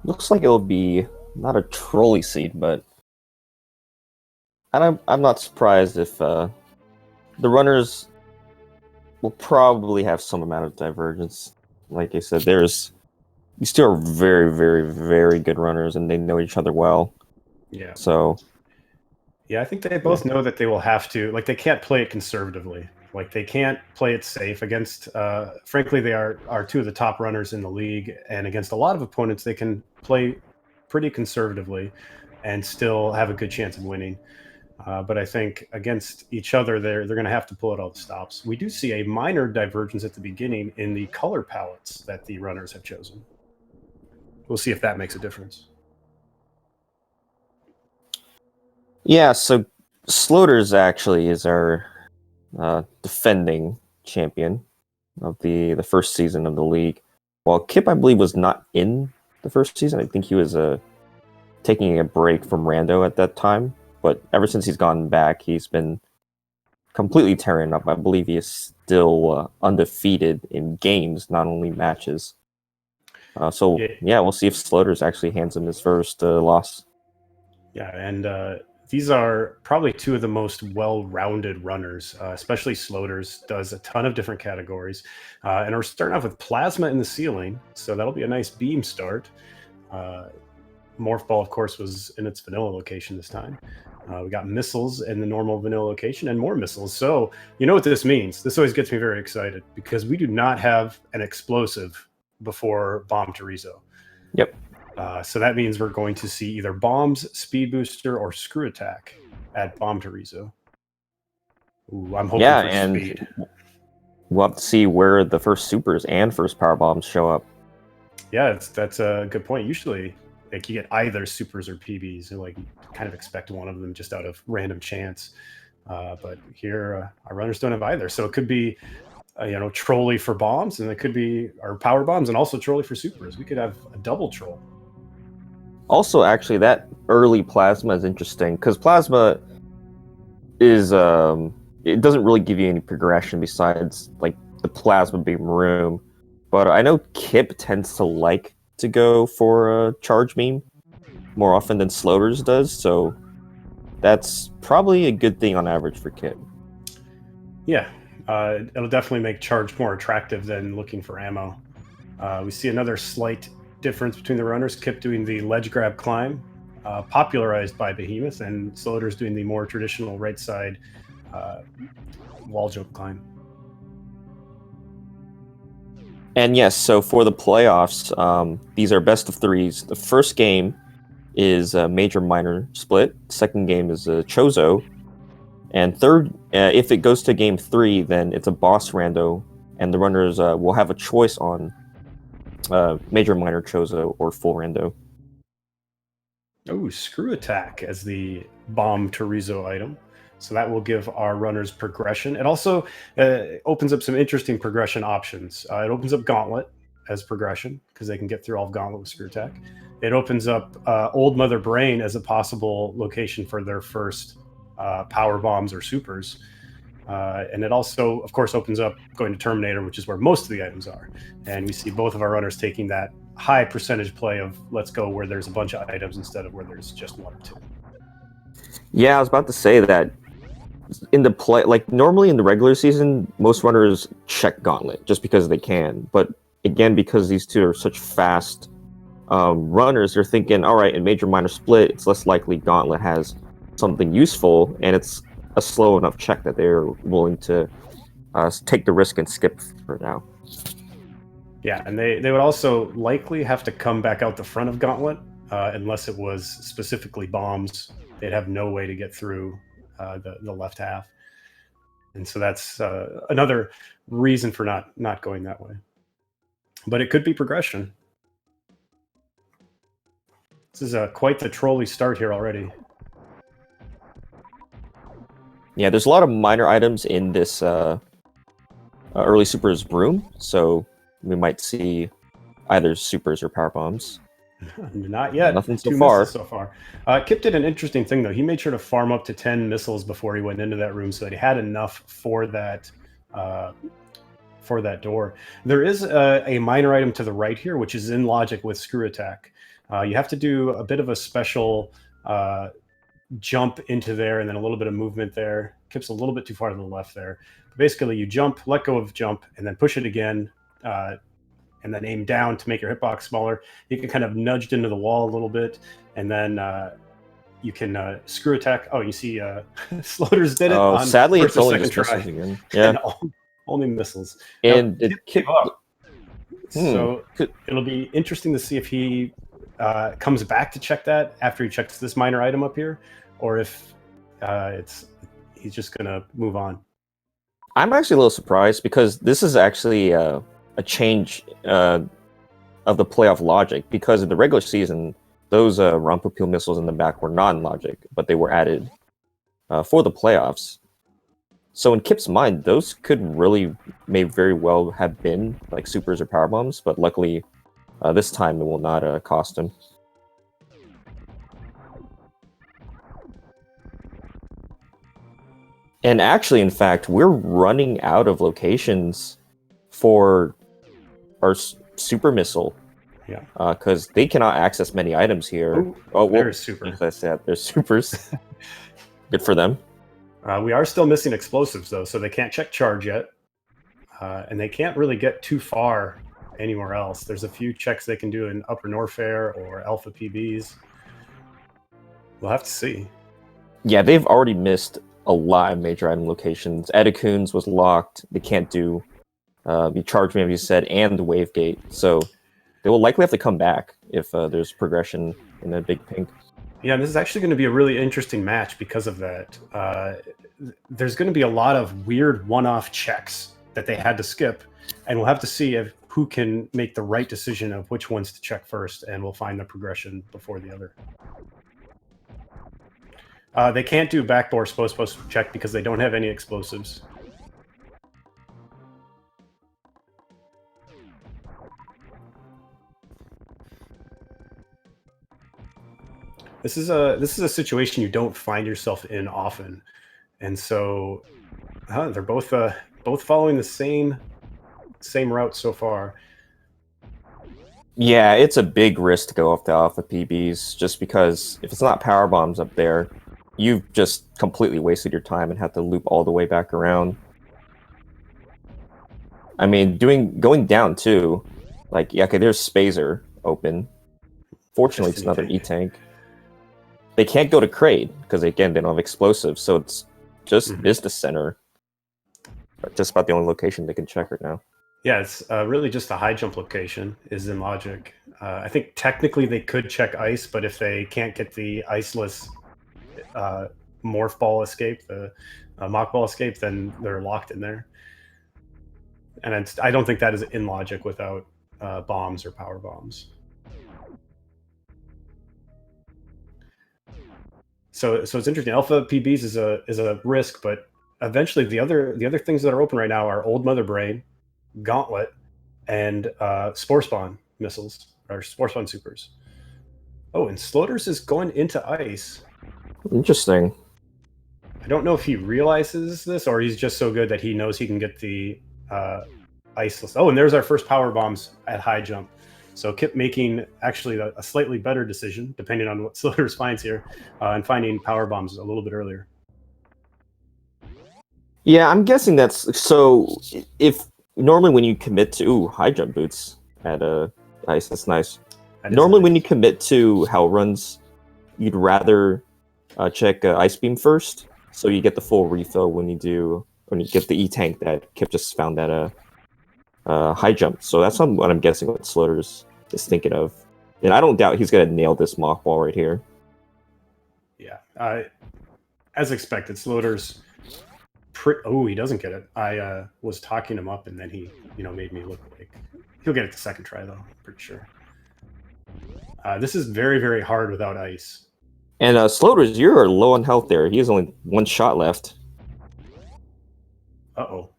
Looks like it'll be not a trolley seed, but I'm not surprised if the runners will probably have some amount of divergence. Like I said, these two are very, very, very good runners, and they know each other well. Yeah. So Yeah, I think they both know that they will have to, like, they can't play it conservatively. Like, they can't play it safe against, frankly, they are two of the top runners in the league, and against a lot of opponents, they can play pretty conservatively and still have a good chance of winning. But I think against each other, they're going to have to pull out all the stops. We do see a minor divergence at the beginning in the color palettes that the runners have chosen. We'll see if that makes a difference. yeah, so Slothers actually is our defending champion of the first season of the league. While Kipp, I believe, was not in the first season. I think he was taking a break from Rando at that time. But ever since he's gone back, he's been completely tearing up. I believe he is still undefeated in games, not only matches. Yeah, we'll see if Slothers actually hands him his first loss. Yeah, and these are probably two of the most well-rounded runners, especially Slothers does a ton of different categories. And we're starting off with Plasma in the ceiling, so that'll be a nice beam start. Morph Ball, of course, was in its vanilla location this time. We got missiles in the normal vanilla location and more missiles. So you know what this means. This always gets me very excited because we do not have an explosive before Bomb Terizo. Yep. So that means we're going to see either bombs, speed booster, or screw attack at Bomb Terizo. Ooh, I'm hoping for speed. We'll have to see where the first supers and first power bombs show up. Yeah, that's a good point. Usually, like, you get either supers or PBs, and like you kind of expect one of them just out of random chance. But here, our runners don't have either, so it could be trolley for bombs, and it could be our power bombs, and also trolley for supers. We could have a double troll. Also, actually, that early plasma is interesting because plasma is it doesn't really give you any progression besides like the plasma beam room. But I know Kipp tends to like to go for a charge beam more often than Slothers does, so that's probably a good thing on average for Kipp. Yeah, it'll definitely make charge more attractive than looking for ammo. We see another slight difference between the runners. Kipp doing the ledge grab climb, popularized by Behemoth, and Slothers doing the more traditional right side wall jump climb. And yes, so for the playoffs, these are best of threes. The first game is a major minor split. Second game is a Chozo. And third, if it goes to game 3, then it's a boss rando, and the runners will have a choice on major minor Chozo or full rando. Oh, screw attack as the Bomb Terizo item. So that will give our runners progression. It also opens up some interesting progression options. It opens up Gauntlet as progression because they can get through all of Gauntlet with screw attack. It opens up Old Mother Brain as a possible location for their first power bombs or supers. And it also, of course, opens up going to Terminator, which is where most of the items are. And we see both of our runners taking that high percentage play of let's go where there's a bunch of items instead of where there's just one or two. Yeah, I was about to say that in the play, like normally in the regular season, most runners check Gauntlet just because they can. But again, because these two are such fast runners, they're thinking, all right, in major minor split, it's less likely Gauntlet has something useful, and it's a slow enough check that they're willing to take the risk and skip for now. Yeah, and they would also likely have to come back out the front of Gauntlet unless it was specifically bombs. They'd have no way to get through the left half. And so that's another reason for not going that way. But it could be progression. This is quite the trolley start here already. Yeah, there's a lot of minor items in this early supers room, so we might see either supers or power bombs. Not yet. Nothing so Two far. missiles so far. Kipp did an interesting thing, though. He made sure to farm up to 10 missiles before he went into that room so that he had enough for that before that door. There is a minor item to the right here, which is in logic with Screw Attack. You have to do a bit of a special jump into there and then a little bit of movement there. Kipp's a little bit too far to the left there. But basically, you jump, let go of jump, and then push it again, and then aim down to make your hitbox smaller. You can kind of nudged into the wall a little bit, and then you can Screw Attack. Oh, you see, Slothers did it. Oh, on sadly, it's first or only second just try. missiles again. Yeah, And only missiles. and Now, Kipp gave up. So could- it'll be interesting to see if he comes back to check that after he checks this minor item up here, or if he's just gonna move on. I'm actually a little surprised because this is actually a change of the playoff logic. Because in the regular season, those Rampapil missiles in the back were not in logic, but they were added for the playoffs. So in Kipp's mind, those could may very well have been like supers or power bombs, but luckily this time it will not cost him. And actually, in fact, we're running out of locations for our super missile. Yeah. Because they cannot access many items here. Ooh, well, there's super. As I said, there's supers. Good for them. We are still missing explosives, though, so they can't check charge yet. And they can't really get too far anywhere else. There's a few checks they can do in Upper Norfair or Alpha PBs. We'll have to see. Yeah, they've already missed a lot of major item locations. Edicoons was locked. They can't do the charge, maybe you said, and the wave gate. So they will likely have to come back if there's progression in a big pink. Yeah, this is actually going to be a really interesting match because of that. There's going to be a lot of weird one-off checks that they had to skip, and we'll have to see who can make the right decision of which ones to check first, and we'll find the progression before the other. They can't do backbore post check because they don't have any explosives. This is a situation you don't find yourself in often, and so they're both following the same route so far. Yeah, it's a big risk to go off the Alpha PBs, just because if it's not power bombs up there, you've just completely wasted your time and have to loop all the way back around. I mean, going down too, like, yeah, okay, there's Spazer open. Fortunately, it's another E-Tank. They can't go to Kraid, because again, they don't have explosives, so it's just is the center. Just about the only location they can check right now. Yeah, it's really just the high jump location is in logic. I think technically they could check ice, but if they can't get the iceless morph ball escape, the mock ball escape, then they're locked in there. And I don't think that is in logic without bombs or power bombs. So it's interesting. Alpha PBs is a risk, but eventually the other things that are open right now are Old Mother Brain, Gauntlet, and Spore Spawn missiles, or Spore Spawn supers. Oh, and Slothers is going into ice. Interesting. I don't know if he realizes this or he's just so good that he knows he can get the iceless. Oh, and there's our first power bombs at high jump. So Kipp making actually a slightly better decision, depending on what Slothers finds here, and finding power bombs a little bit earlier. Yeah, I'm guessing that's so. If normally when you commit to high jump boots at ice, that's nice. Normally nice. When you commit to hell runs, you'd rather check ice beam first, so you get the full refill when you get the E-Tank that Kipp just found at high jump. So that's what I'm guessing what Slothers is thinking of, and I don't doubt he's gonna nail this mock ball right here. Yeah, as expected, Slothers. Oh, he doesn't get it. I was talking him up, and then he, made me look like he'll get it the second try, though. I'm pretty sure. This is very, very hard without ice. And Slothers, you're low on health there. He has only one shot left. Uh-oh.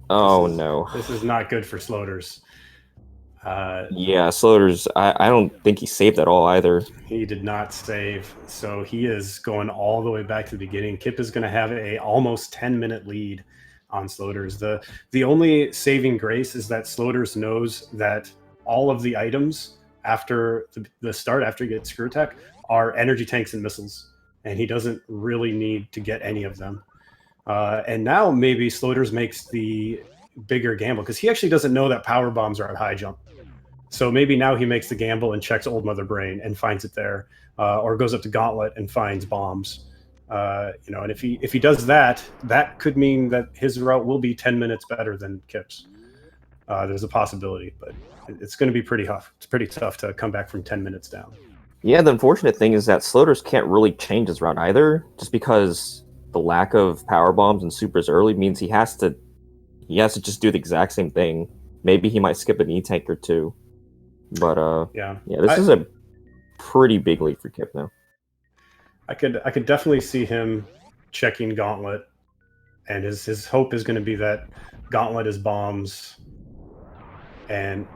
Oh, no. This is not good for Slothers. Yeah, Slothers, I don't think he saved at all either. He did not save, so he is going all the way back to the beginning. Kipp is going to have a almost 10-minute lead on Slothers. The only saving grace is that Slothers knows that all of the items after the start, after he gets screw attack, are energy tanks and missiles, and he doesn't really need to get any of them. And now maybe Slothers makes the bigger gamble because he actually doesn't know that power bombs are at high jump. So maybe now he makes the gamble and checks Old Mother Brain and finds it there, or goes up to Gauntlet and finds bombs. And if he does that, that could mean that his route will be 10 minutes better than Kipp's. There's a possibility, but it's going to be pretty tough. It's pretty tough to come back from 10 minutes down. Yeah, the unfortunate thing is that Slothers can't really change his route either, just because the lack of power bombs and supers early means he has to just do the exact same thing. Maybe he might skip an E-tank or two. But this is a pretty big lead for Kipp now. I could definitely see him checking Gauntlet, and his hope is going to be that Gauntlet is bombs, and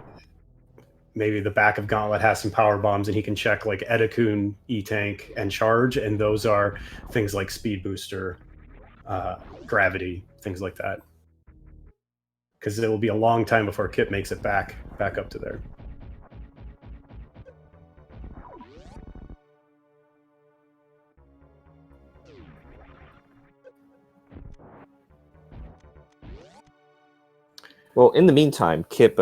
maybe the back of Gauntlet has some power bombs, and he can check like Edakun, E-tank, and charge, and those are things like speed booster, gravity, things like that. Because it will be a long time before Kipp makes it back up to there. Well, in the meantime, Kipp,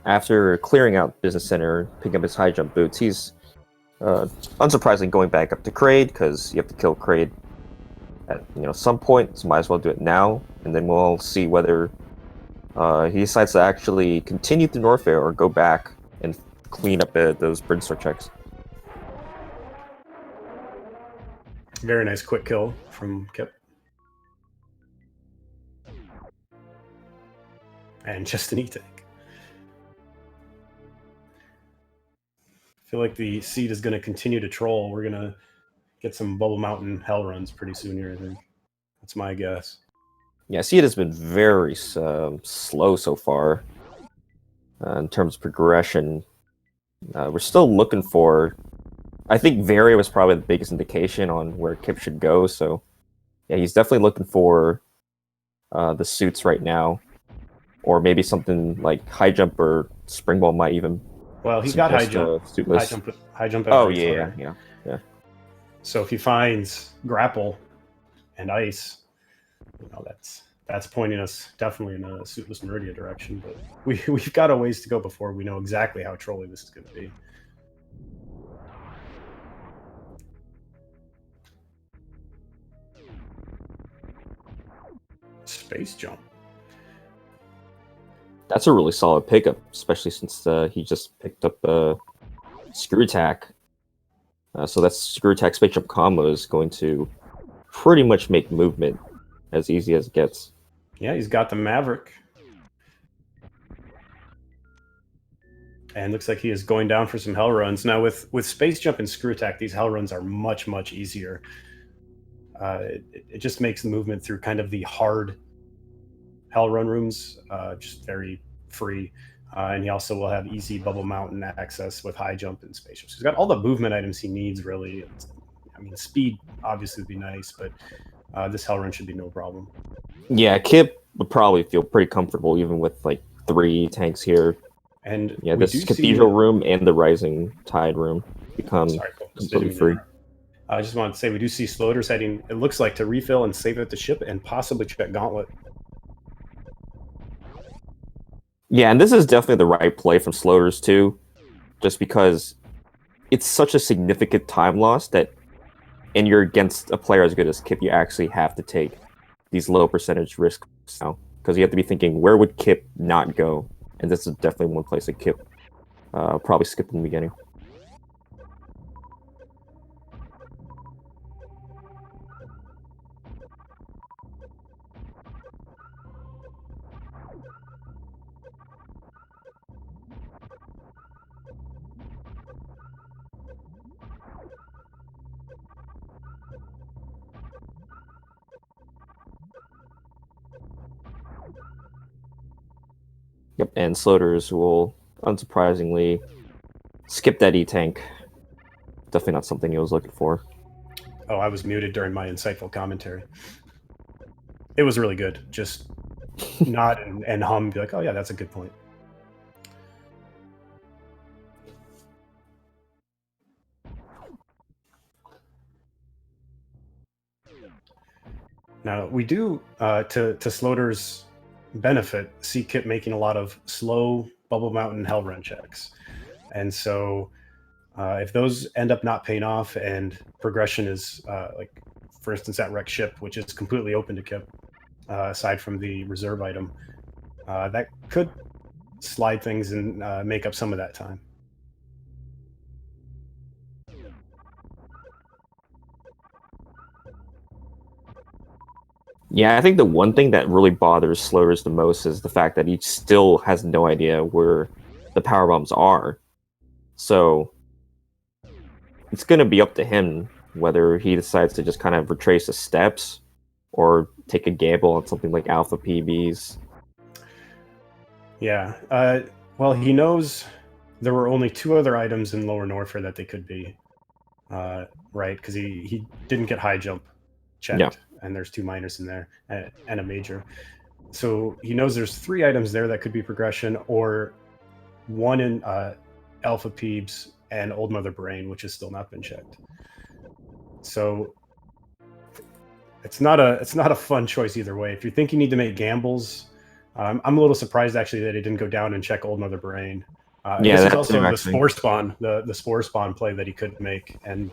after clearing out Business Center, picking up his high jump boots, he's unsurprisingly going back up to Kraid, because you have to kill Kraid at some point, so might as well do it now, and then we'll see whether he decides to actually continue to Norfair or go back and clean up those Brinstar checks. Very nice quick kill from Kipp. And just an E-tank. I feel like the seed is going to continue to troll. We're going to get some Bubble Mountain hell runs pretty soon here, I think. That's my guess. Yeah, seed has been very slow so far in terms of progression. We're still looking for... I think Varia was probably the biggest indication on where Kipp should go, so yeah, he's definitely looking for the suits right now. Or maybe something like high jump or spring ball might even. Well, he's got high jump. High jump. Oh yeah. So if he finds grapple and ice, that's pointing us definitely in a Suitless Maridia direction. But we've got a ways to go before we know exactly how trolly this is going to be. Space jump. That's a really solid pickup, especially since he just picked up screw attack. So that screw attack space jump combo is going to pretty much make movement as easy as it gets. Yeah, he's got the Maverick. And looks like he is going down for some hell runs. Now with space jump and screw attack, these hell runs are much, much easier. It just makes the movement through kind of the hard hell run rooms just very free. And he also will have easy Bubble Mountain access with high jump and space jump. So he's got all the movement items he needs, really. I mean, speed obviously would be nice, but this hell run should be no problem. Yeah, Kipp would probably feel pretty comfortable even with like 3 tanks here. And yeah, this Cathedral room and the Rising Tide room become completely free. I just wanted to say we do see Slothers heading, it looks like, to refill and save it at the ship and possibly check Gauntlet. Yeah, and this is definitely the right play from Slothers too, just because it's such a significant time loss that, and you're against a player as good as Kipp, you actually have to take these low percentage risks now, because you have to be thinking, where would Kipp not go? And this is definitely one place that Kipp probably skipped in the beginning. Yep, and Slothers will, unsurprisingly, skip that E-tank. Definitely not something he was looking for. Oh, I was muted during my insightful commentary. it was really good. Just nod and hum, be like, oh yeah, that's a good point. Now we do to Sloter's benefit see Kipp making a lot of slow Bubble Mountain Hell Run checks, and so if those end up not paying off and progression is like, for instance, at Wreck Ship, which is completely open to Kipp, aside from the reserve item, that could slide things and make up some of that time. Yeah, I think the one thing that really bothers Slothers the most is the fact that he still has no idea where the power bombs are. So it's going to be up to him whether he decides to just kind of retrace the steps or take a gamble on something like Alpha PBs. Yeah. Well, he knows there were only 2 other items in Lower Norfair that they could be, right? Because he didn't get high jump checked, Yeah. and there's 2 minors in there and a major. So he knows there's 3 items there that could be progression, or 1 in Alpha Peebs and Old Mother Brain, which has still not been checked. So it's not a fun choice either way. If you think you need to make gambles, I'm a little surprised actually that he didn't go down and check Old Mother Brain. Yeah, this is that's also the actually. Spore Spawn, the Spore Spawn play that he could make, and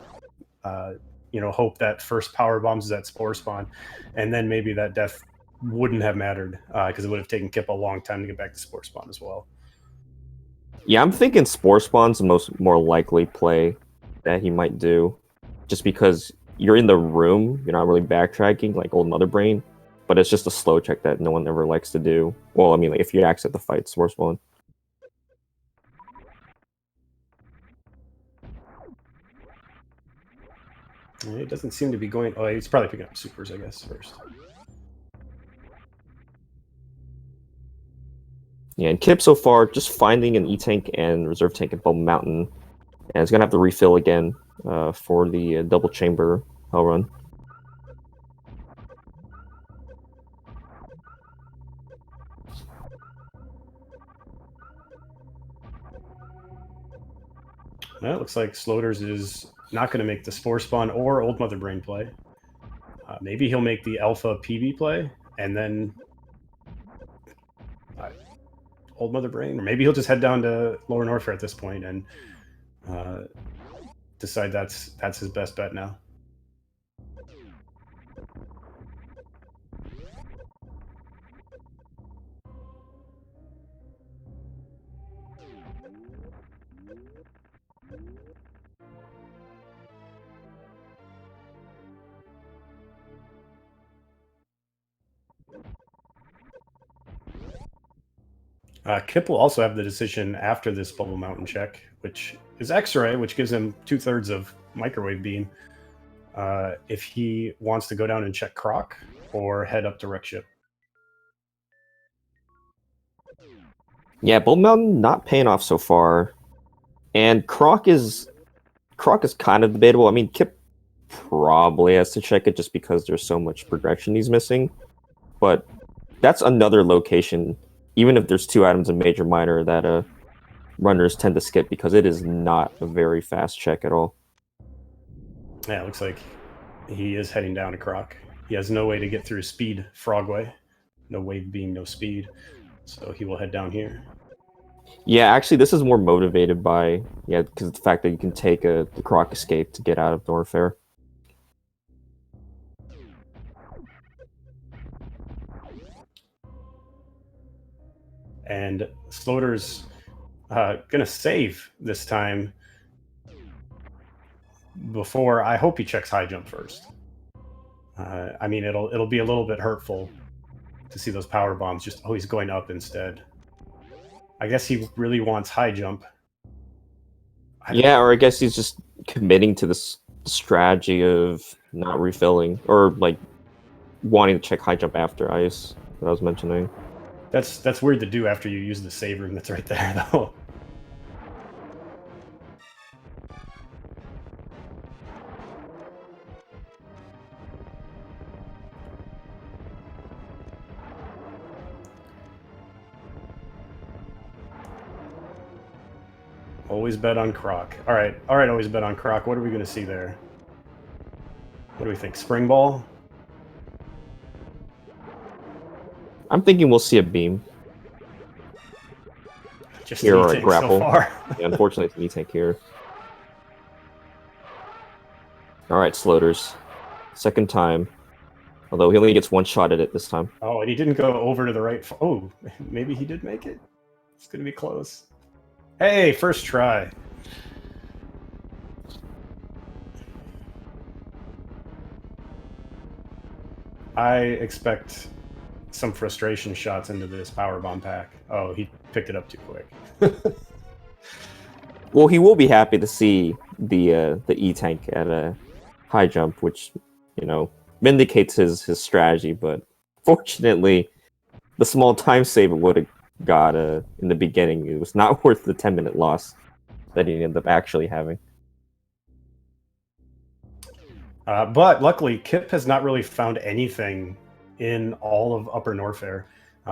hope that first power bombs is at Spore Spawn, and then maybe that death wouldn't have mattered because it would have taken Kipp a long time to get back to Spore Spawn as well. Yeah, I'm thinking Spore Spawn's the more likely play that he might do, just because you're in the room, you're not really backtracking like Old Mother Brain, but it's just a slow check that no one ever likes to do. Well, I mean, like, if you accept the fight, Spore Spawn. It doesn't seem to be going. Oh, he's probably picking up supers, I guess, first. Yeah, and Kipp so far just finding an E-Tank and Reserve Tank at Bubble Mountain, and it's gonna have to refill again for the double chamber Hell Run. Well, it looks like Slothers is not going to make the Spore Spawn or Old Mother Brain play. Maybe he'll make the Alpha PB play, and then Old Mother Brain, or maybe he'll just head down to Lower Norfair at this point and decide that's his best bet now. Kipp will also have the decision after this Bubble Mountain check, which is X-Ray, which gives him 2/3 of Microwave Beam, if he wants to go down and check Croc or head up to Wreck Ship. Yeah, Bubble Mountain not paying off so far, and Croc is kind of debatable. I mean, Kipp probably has to check it just because there's so much progression he's missing, but that's another location. Even if there's 2 items in major minor that runners tend to skip because it is not a very fast check at all. Yeah, it looks like he is heading down to Croc. He has no way to get through Speed Frogway. No wave beam, no speed. So he will head down here. Yeah, actually, this is more motivated by because the fact that you can take the Croc escape to get out of Norfair. And Sloter's gonna save this time. Before, I hope he checks high jump first. I mean, it'll be a little bit hurtful to see those power bombs. Just he's going up instead. I guess he really wants high jump. Yeah, or I guess he's just committing to this strategy of not refilling or like wanting to check high jump after ice that I was mentioning. That's weird to do after you use the save room that's right there, though. Always bet on Croc. All right, always bet on Croc. What are we going to see there? What do we think? Spring Ball? I'm thinking we'll see a beam. Just Here or a E-Tank so grapple. far. Yeah, unfortunately, it's an E-Tank here. Alright, Slothers. Second time. Although he only gets one shot at it this time. Oh, and he didn't go over to the right. Oh, maybe he did make it. It's going to be close. Hey, first try. I expect some frustration shots into this power bomb pack. Oh, he picked it up too quick. Well, he will be happy to see the E-Tank at a high jump, which, you know, vindicates his strategy, but fortunately, the small time save it would have got in the beginning, it was not worth the 10-minute loss that he ended up actually having. But luckily, Kipp has not really found anything in all of Upper Norfair.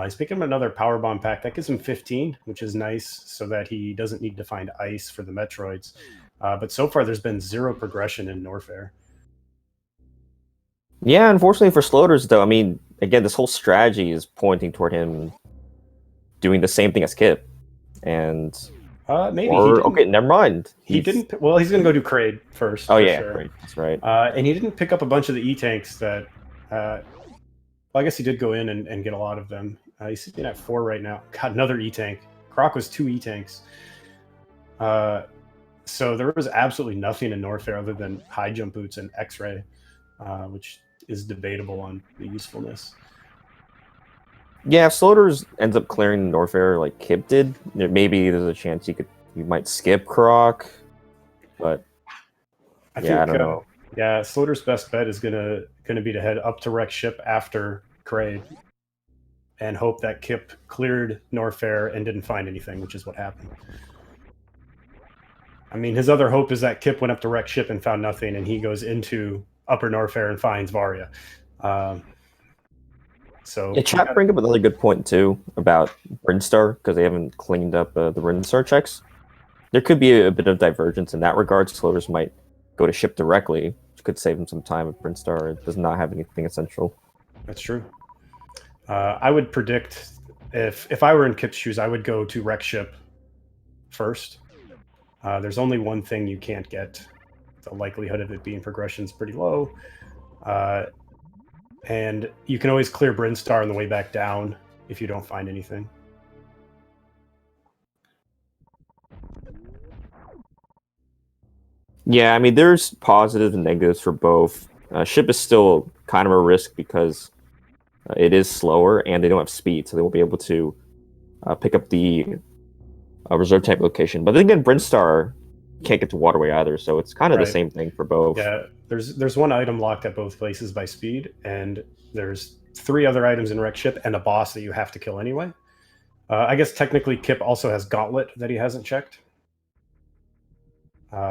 He's picking up another power bomb pack that gives him 15, which is nice, so that he doesn't need to find ice for the Metroids. But so far, there's been zero progression in Norfair. Yeah, unfortunately for Slothers, though, I mean, again, this whole strategy is pointing toward him doing the same thing as Kipp. And Maybe or okay, never mind. He didn't. Well, he's going to go do Kraid first. Oh for yeah, sure. Kraid, that's right. And he didn't pick up a bunch of the E-Tanks that. Well, I guess he did go in and get a lot of them. He's sitting at 4 right now. God, another E-Tank. Croc was 2 E-Tanks. So there was absolutely nothing in Norfair other than high jump boots and X-ray, which is debatable on the usefulness. Yeah, if Slothers ends up clearing Norfair like Kipp did, maybe there's a chance you might skip Croc, but I don't know. Yeah, Slothers' best bet is gonna be to head up to wreck ship after Kraid, and hope that Kipp cleared Norfair and didn't find anything, which is what happened. I mean, his other hope is that Kipp went up to wreck ship and found nothing, and he goes into Upper Norfair and finds Varia. So yeah, chat bring up another good point too about Brinstar, because they haven't cleaned up the Brinstar checks. There could be a bit of divergence in that regard. Slothers might go to ship directly, which could save him some time if Brinstar does not have anything essential. That's true. I would predict if I were in Kipp's shoes, I would go to wreck ship first. There's only one thing you can't get. The likelihood of it being progression is pretty low. And you can always clear Brinstar on the way back down if you don't find anything. Yeah, I mean, there's positives and negatives for both. Ship is still kind of a risk because it is slower and they don't have speed, so they won't be able to pick up the reserve type location. But then again, Brinstar can't get to Waterway either, so it's kind of the same thing for both. Yeah, there's one item locked at both places by speed, and there's 3 other items in wreck ship and a boss that you have to kill anyway. I guess technically Kipp also has Gauntlet that he hasn't checked.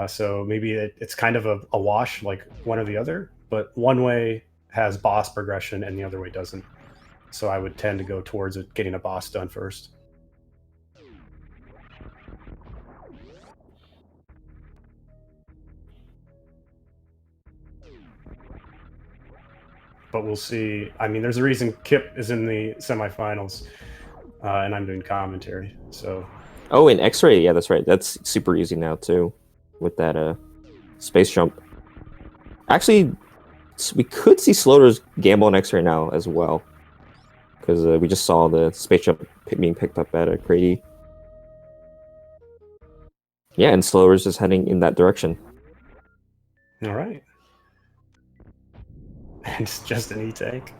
So maybe it's kind of a wash, like one or the other, but one way has boss progression and the other way doesn't. So I would tend to go towards it, getting a boss done first. But we'll see. I mean, there's a reason Kipp is in the semifinals, and I'm doing commentary. So. Oh, and X-ray, yeah, that's right. That's super easy now too, with that space jump. Actually, we could see Slothers gamble on X-ray now as well, because we just saw the space jump being picked up at a Kraid. Yeah, and Slothers is heading in that direction. All right. And it's just an E-Tank.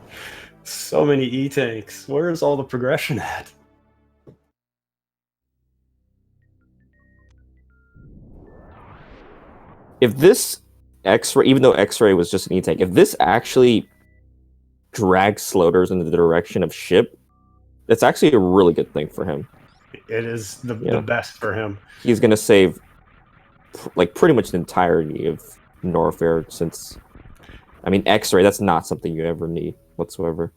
So many E-Tanks. Where's all the progression at? If this X-ray, even though X-ray was just an E-Tank, if this actually drags Slothers in the direction of ship, that's actually a really good thing for him. It is the best for him. He's going to save like pretty much the entirety of Norfair, since, I mean, X-ray, that's not something you ever need whatsoever.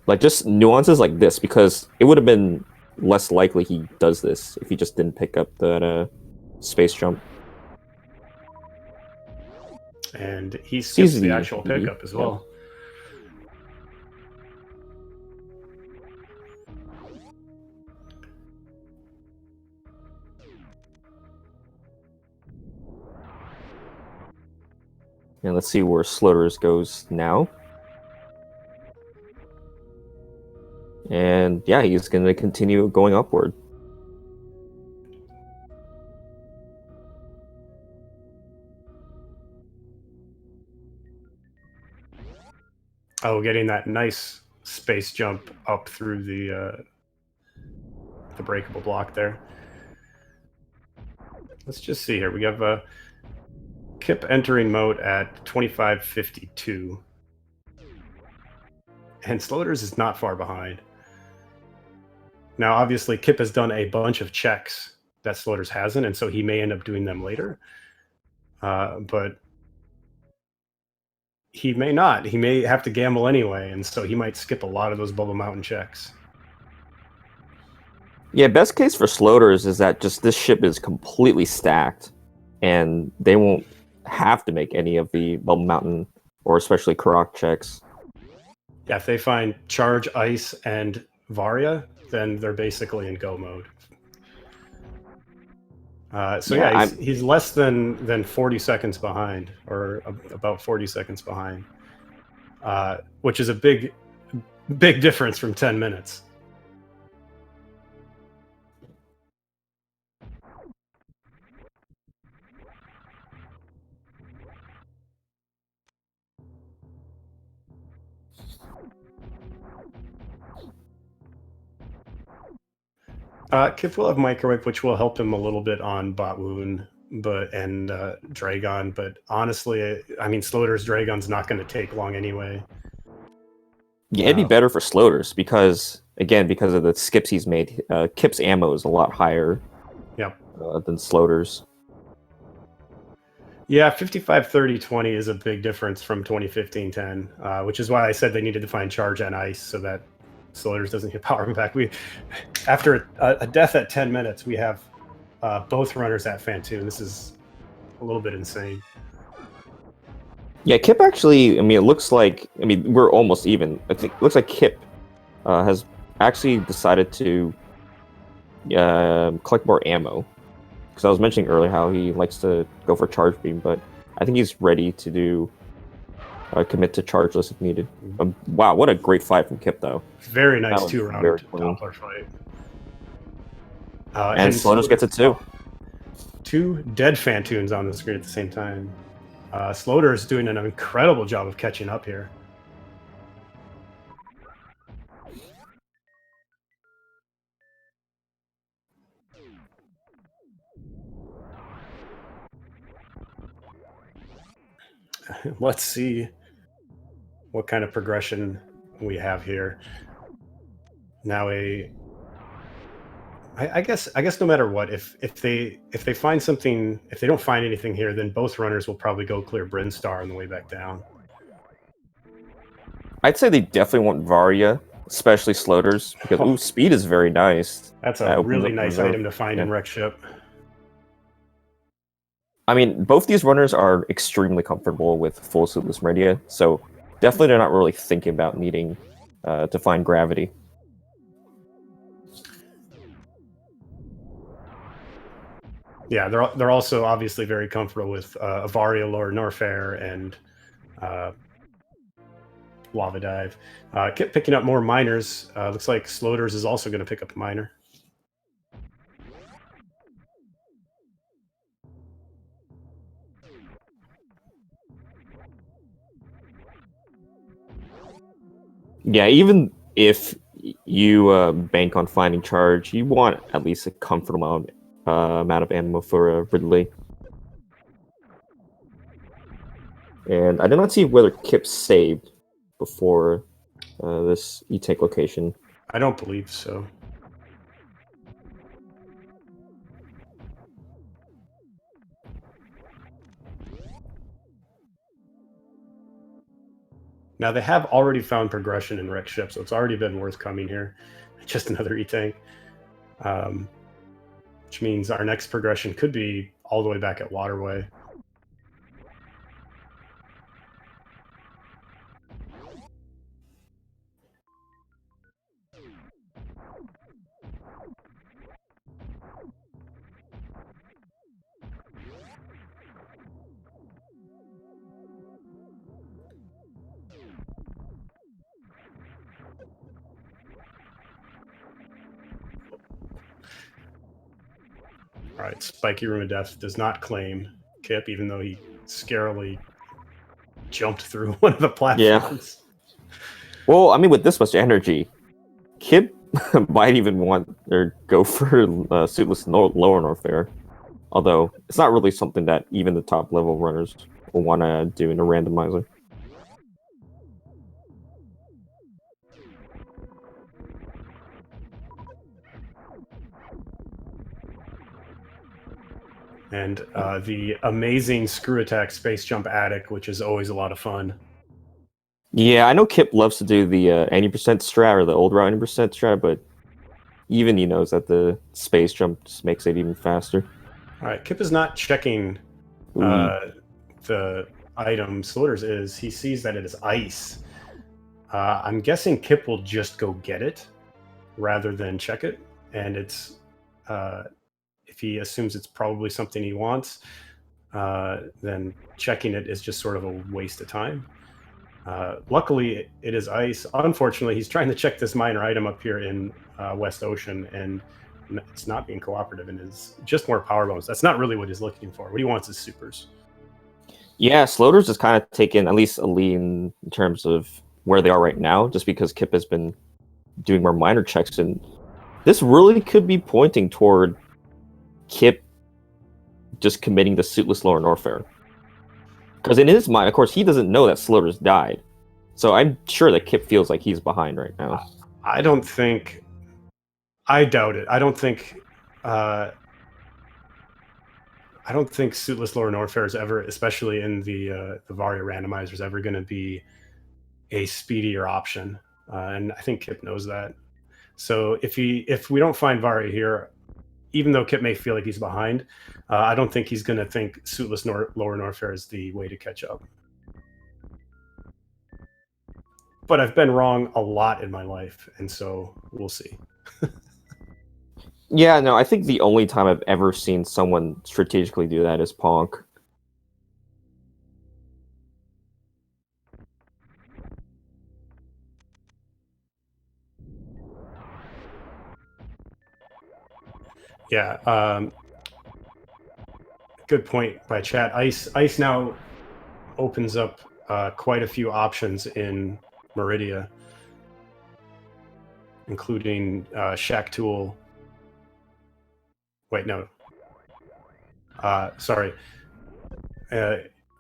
Like just nuances like this, because it would have been less likely he does this if he just didn't pick up that space jump. And he It's skips the easy. actual pickup as well. And let's see where Slothers goes now. And yeah, he's going to continue going upward. Oh, getting that nice space jump up through the breakable block there. Let's just see here. We have Kipp entering mode at 25:52. And Slothers is not far behind. Now, obviously, Kipp has done a bunch of checks that Slothers hasn't, and so he may end up doing them later. But he may not. He may have to gamble anyway, and so he might skip a lot of those Bubble Mountain checks. Yeah, best case for Slothers is that just this ship is completely stacked, and they won't have to make any of the Bubble Mountain or especially Karak checks. Yeah, if they find Charge, Ice, and Varia, then they're basically in go mode. He's less than 40 seconds behind, or about 40 seconds behind, which is a big difference from 10 minutes. Kipp will have Microwave, which will help him a little bit on Bot Wound, and Dragon. But honestly, I mean, Slothers Dragon's not going to take long anyway. Yeah, it'd be better for Slothers because, again, because of the skips he's made, Kipp's ammo is a lot higher than Slothers. Yeah, 55, 30, 20 is a big difference from 2015-10, which is why I said they needed to find Charge and Ice so that Slothers doesn't get power back. After a death at 10 minutes, we have both runners at Phantoon. This is a little bit insane. Yeah, Kipp actually, I mean, it looks like, I mean, we're almost even. I think it looks like Kipp has actually decided to collect more ammo. Because I was mentioning earlier how he likes to go for Charge Beam, but I think he's ready to do commit to Chargeless if needed. Wow, what a great fight from Kipp, though. Very nice two-round Doppler fight. And Slothers gets it too. Two dead Phantoons on the screen at the same time. Slothers is doing an incredible job of catching up here. Let's see what kind of progression we have here. Now I guess no matter what, if they find something, if they don't find anything here, then both runners will probably go clear Brinstar on the way back down. I'd say they definitely want Varia, especially Slothers, because speed is very nice. That's a really nice item to find in Wreck Ship. I mean, both these runners are extremely comfortable with full Suitless Maridia, so definitely they're not really thinking about needing to find gravity. Yeah, they're also obviously very comfortable with Avaria, Lord Norfair, and Lava Dive. Kept picking up more miners. Looks like Slothers is also going to pick up a miner. Yeah, even if you bank on finding Charge, you want at least a comfortable amount of ammo for Ridley. And I did not see whether Kipp saved before this E-Tank location. I don't believe so. Now they have already found progression in wrecked ship, so it's already been worth coming here. Just another E-Tank. Which means our next progression could be all the way back at Waterway. All right, Spiky Room of Death does not claim Kipp, even though he scarily jumped through one of the platforms. Yeah. Well, I mean, with this much energy, Kipp might even want or go for Suitless Lower Norfair. Although it's not really something that even the top level runners will want to do in a randomizer. And the amazing screw attack space jump attic, which is always a lot of fun. Yeah, I know Kipp loves to do the 80% strat or the old route 80% strat, but even he knows that the space jump just makes it even faster. All right, Kipp is not checking the item. Slothers is. He sees that it is ice. I'm guessing Kipp will just go get it rather than check it. And it's if he assumes it's probably something he wants, then checking it is just sort of a waste of time. Luckily, it is ice. Unfortunately, he's trying to check this minor item up here in West Ocean, and it's not being cooperative and is just more power bonus. That's not really what he's looking for. What he wants is supers. Yeah, Slothers has kind of taken at least a lead in terms of where they are right now, just because Kipp has been doing more minor checks, and this really could be pointing toward Kipp just committing the Suitless Lower Norfair. Because in his mind, of course, he doesn't know that Slothers died. So I'm sure that Kipp feels like he's behind right now. I doubt it. I don't think Suitless Lower Norfair is ever, especially in the Varia randomizer, is ever going to be a speedier option. And I think Kipp knows that. So if we don't find Varia here, even though Kipp may feel like he's behind, I don't think he's going to think Suitless Lower Norfair is the way to catch up. But I've been wrong a lot in my life, and so we'll see. Yeah, no, I think the only time I've ever seen someone strategically do that is Ponk. Yeah, good point by chat. Ice now opens up quite a few options in Maridia, including Shack Tool. Wait, no. Sorry.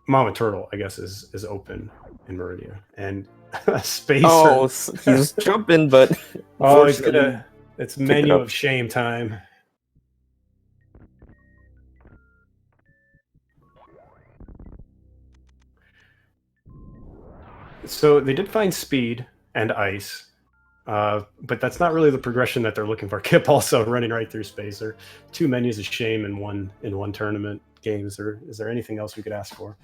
Mama Turtle, I guess, is open in Maridia. And Spacer. Oh, he's jumping, but oh, it's menu of shame time. So they did find speed and ice, but that's not really the progression that they're looking for. Kipp also running right through Spacer. 2 menus of shame in one tournament game. Is there anything else we could ask for?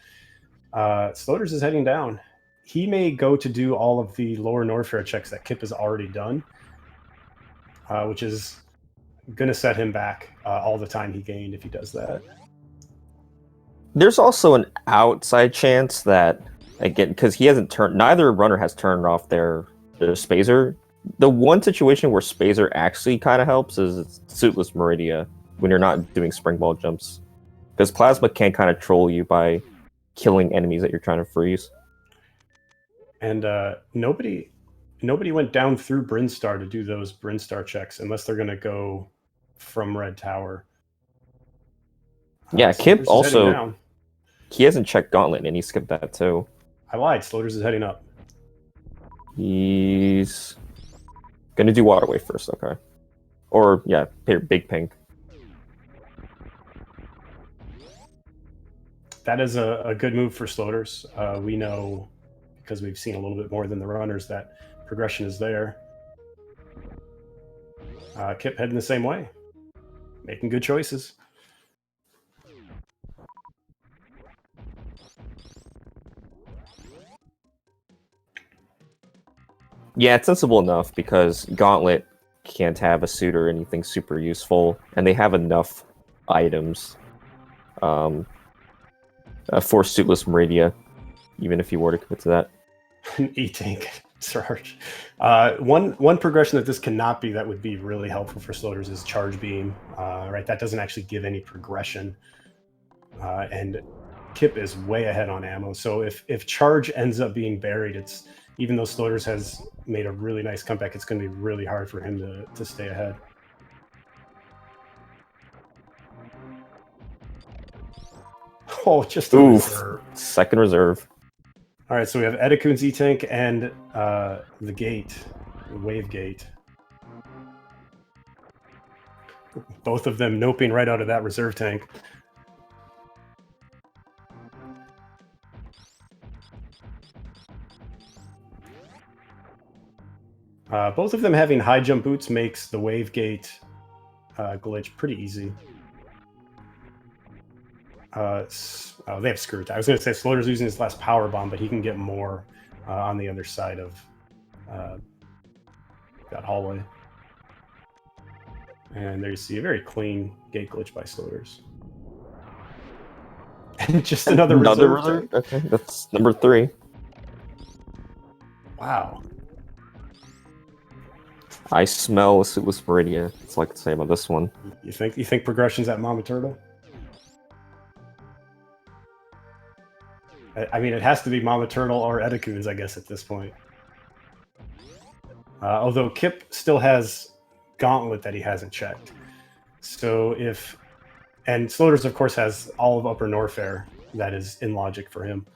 Slothers is heading down. He may go to do all of the lower Norfair checks that Kipp has already done, which is going to set him back all the time he gained if he does that. There's also an outside chance that, again, because he hasn't turned, neither runner has turned off their Spacer. The one situation where Spacer actually kind of helps is Suitless Maridia when you're not doing spring ball jumps, because Plasma can kind of troll you by killing enemies that you're trying to freeze. And nobody went down through Brinstar to do those Brinstar checks unless they're going to go from Red Tower. Yeah, Kipp also, he hasn't checked Gauntlet and he skipped that too. I lied. Slothers is heading up. He's gonna do Waterway first, okay. Or, yeah, Big Pink. That is a good move for Slothers. We know, because we've seen a little bit more than the runners that progression is there. Kipp heading the same way, making good choices. Yeah, it's sensible enough because Gauntlet can't have a suit or anything super useful, and they have enough items for Suitless Maridia, even if you were to commit to that. E-Tank charge. One progression that this cannot be that would be really helpful for Slothers is Charge Beam. Right, that doesn't actually give any progression. And Kipp is way ahead on ammo. So if Charge ends up being buried, it's even though Slothers has made a really nice comeback, it's going to be really hard for him to stay ahead. Oh, just a reserve. Second reserve. All right, so we have Edakun's E-Tank and the gate, the wave gate. Both of them noping right out of that reserve tank. Both of them having high jump boots makes the wave gate glitch pretty easy. They have screw attack. I was going to say Slothers using his last power bomb, but he can get more on the other side of that hallway. And there you see a very clean gate glitch by Slothers. And just another reserve. Okay, that's number 3. Wow. I smell a Suitless Maridia. That's all I can say about this one. You think progression's at Mama Turtle? I mean, it has to be Mama Turtle or Edakun's, I guess, at this point. Although Kipp still has Gauntlet that he hasn't checked. So and Slothers, of course, has all of Upper Norfair that is in logic for him.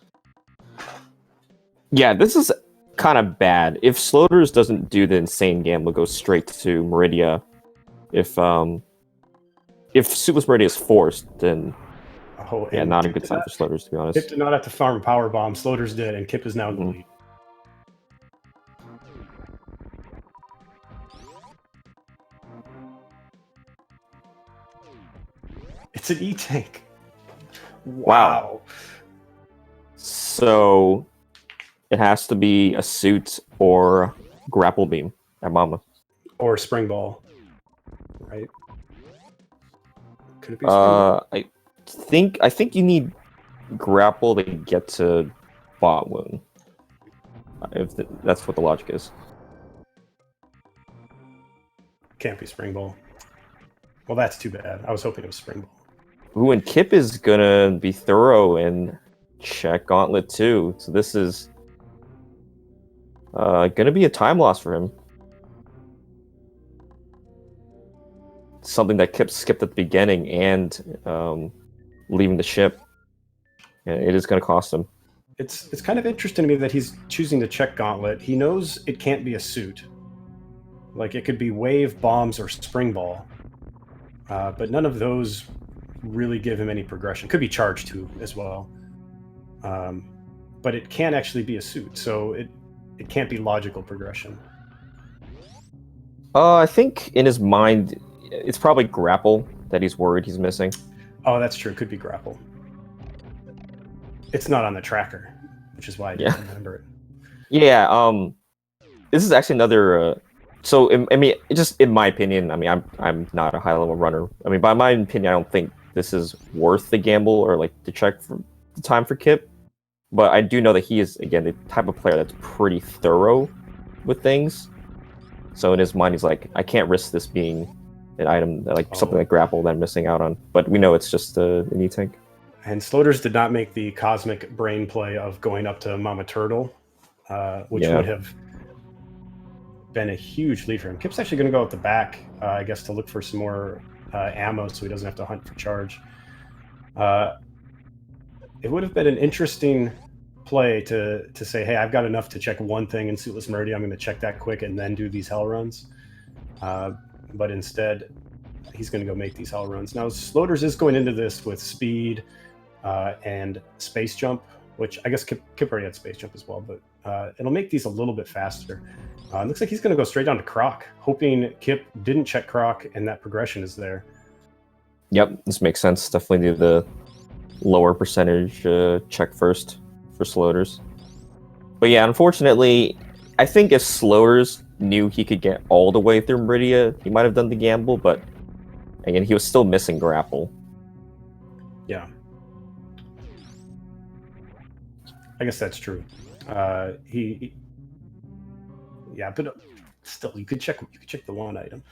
Yeah, this is kind of bad. If Slothers doesn't do the insane gamble, go straight to Maridia. If Suitless Maridia is forced, then yeah, not a good sign for Slothers, to be honest. Kipp did not have to farm a power bomb. Slothers did, and Kipp is now in the lead. It's an E-Tank. Wow. So it has to be a suit or grapple beam at Mama. Or spring ball. Right? Could it be spring ball? I think you need grapple to get to bot wound. That's what the logic is. Can't be spring ball. Well, that's too bad. I was hoping it was spring ball. Ooh, and Kipp is gonna be thorough and check Gauntlet too. So this is gonna be a time loss for him. Something that Kipp skipped at the beginning and leaving the ship. And it is gonna cost him. It's kind of interesting to me that he's choosing to check Gauntlet. He knows it can't be a suit. Like, it could be wave, bombs, or spring ball. But none of those really give him any progression. Could be charge too as well. But it can't actually be a suit, so it can't be logical progression. I think in his mind, it's probably grapple that he's worried he's missing. Oh, that's true. It could be grapple. It's not on the tracker, which is why I didn't remember it. Yeah, this is actually another... So, I mean, just in my opinion, I mean, I'm not a high-level runner. I mean, by my opinion, I don't think this is worth the gamble or, like, to check for the time for Kipp. But I do know that he is, again, the type of player that's pretty thorough with things. So in his mind, he's like, I can't risk this being an item, like something like grapple that I'm missing out on. But we know it's just an E-Tank. And Slothers did not make the cosmic brain play of going up to Mama Turtle, which would have been a huge lead for him. Kipp's actually going to go at the back, I guess, to look for some more ammo so he doesn't have to hunt for charge. It would have been an interesting play to say, hey, I've got enough to check one thing in Suitless Maridia. I'm going to check that quick and then do these hell runs. But instead, he's going to go make these hell runs. Now, Slothers is going into this with speed and space jump which I guess Kipp already had space jump as well, but it'll make these a little bit faster. It looks like he's going to go straight down to Croc, hoping Kipp didn't check Croc and that progression is there. Yep, this makes sense. Definitely do the lower percentage check first for Slothers. But yeah, unfortunately, I think if Slothers knew he could get all the way through Maridia, he might have done the gamble, but again, he was still missing grapple. Yeah. I guess that's true. Yeah, but still, you could check the one item.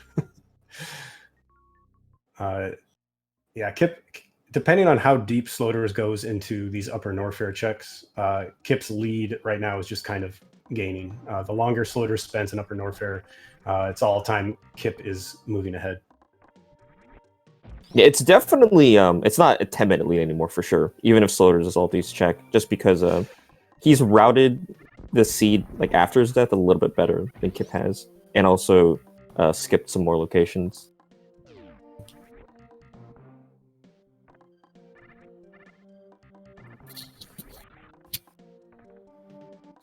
Yeah, Kipp, depending on how deep Slothers goes into these upper Norfair checks, Kipp's lead right now is just kind of gaining. The longer Slothers spends in upper Norfair, it's all time Kipp is moving ahead. Yeah, it's definitely it's not a 10-minute lead anymore for sure. Even if Slothers is all these check, just because he's routed the seed like after his death a little bit better than Kipp has, and also skipped some more locations.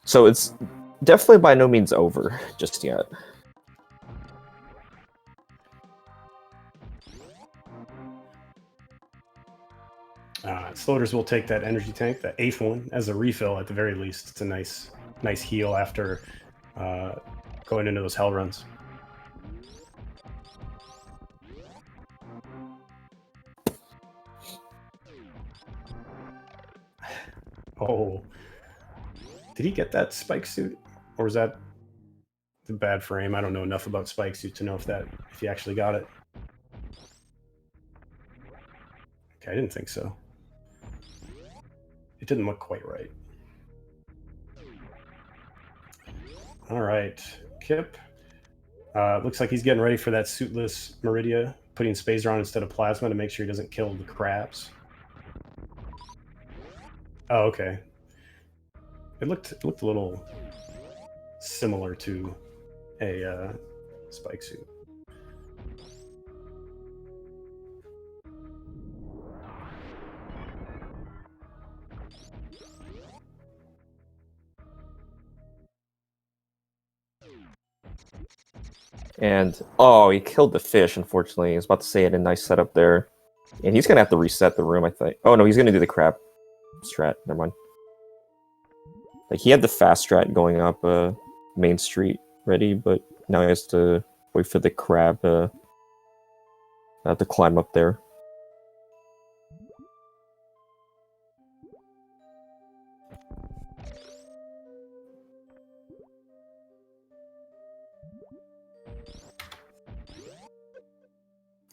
So it's definitely by no means over just yet. Slothers will take that energy tank, the 8th one, as a refill at the very least. It's a nice heal after going into those hell runs. Oh, did he get that spike suit, or was that the bad frame? I don't know enough about spike suit to know if he actually got it. Okay, I didn't think so. It didn't look quite right. All right, Kipp. Looks like he's getting ready for that Suitless Maridia, putting Spazer on instead of Plasma to make sure he doesn't kill the crabs. Oh, okay. It looked a little similar to a spike suit. And oh, he killed the fish. Unfortunately, I was about to say it a nice setup there, and he's gonna have to reset the room. I think. Oh no, he's gonna do the crab strat. Never mind. Like he had the fast strat going up Main Street ready, but now he has to wait for the crab to climb up there.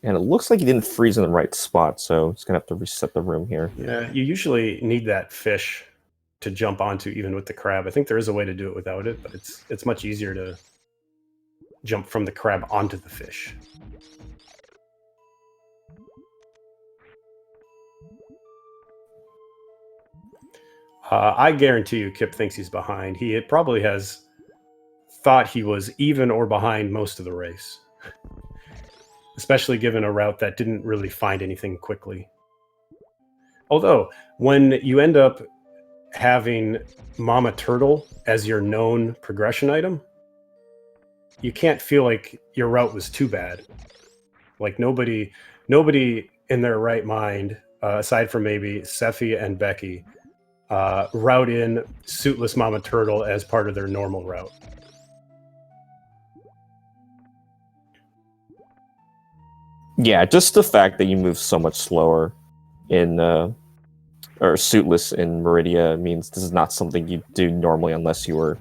And it looks like he didn't freeze in the right spot, so he's gonna have to reset the room here. Yeah, you usually need that fish to jump onto even with the crab. I think there is a way to do it without it, but it's much easier to jump from the crab onto the fish. I guarantee you Kipp thinks he's behind. He probably has thought he was even or behind most of the race. Especially given a route that didn't really find anything quickly. Although, when you end up having Mama Turtle as your known progression item, you can't feel like your route was too bad. Like nobody in their right mind, aside from maybe Sephi and Becky, route in Suitless Mama Turtle as part of their normal route. Yeah, just the fact that you move so much slower in or Suitless in Maridia means this is not something you do normally unless you were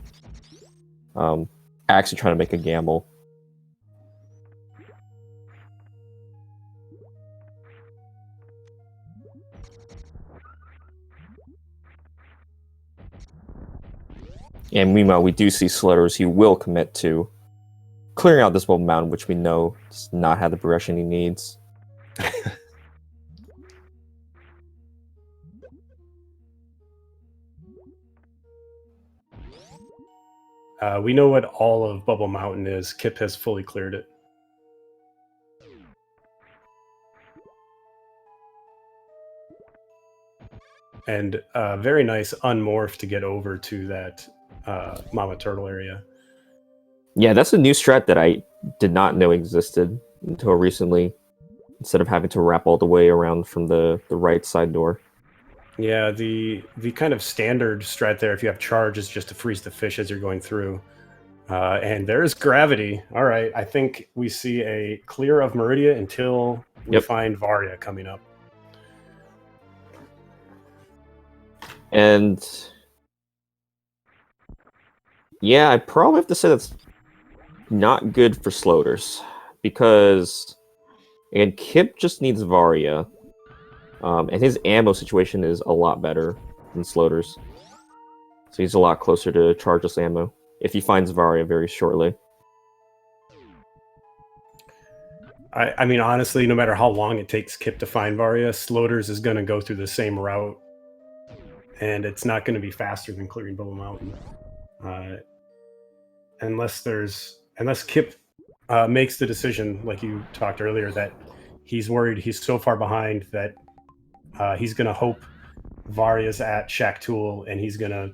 actually trying to make a gamble. And meanwhile, we do see Slothers who will commit to clearing out this Bubble Mountain, which we know does not have the progression he needs. We know what all of Bubble Mountain is. Kipp has fully cleared it. And very nice unmorph to get over to that Mama Turtle area. Yeah, that's a new strat that I did not know existed until recently. Instead of having to wrap all the way around from the right side door. Yeah, the kind of standard strat there, if you have charge, is just to freeze the fish as you're going through. And there's gravity. All right, I think we see a clear of Maridia until we find Varia coming up. And yeah, I probably have to say that's not good for Slothers, because and Kipp just needs Varia, and his ammo situation is a lot better than Slothers, so he's a lot closer to chargeless ammo if he finds Varia very shortly. I mean, honestly, no matter how long it takes Kipp to find Varia, Slothers is going to go through the same route, and it's not going to be faster than clearing Bubble Mountain, unless Kipp makes the decision, like you talked earlier, that he's worried he's so far behind that he's going to hope Varia's at Shack Tool, and he's going to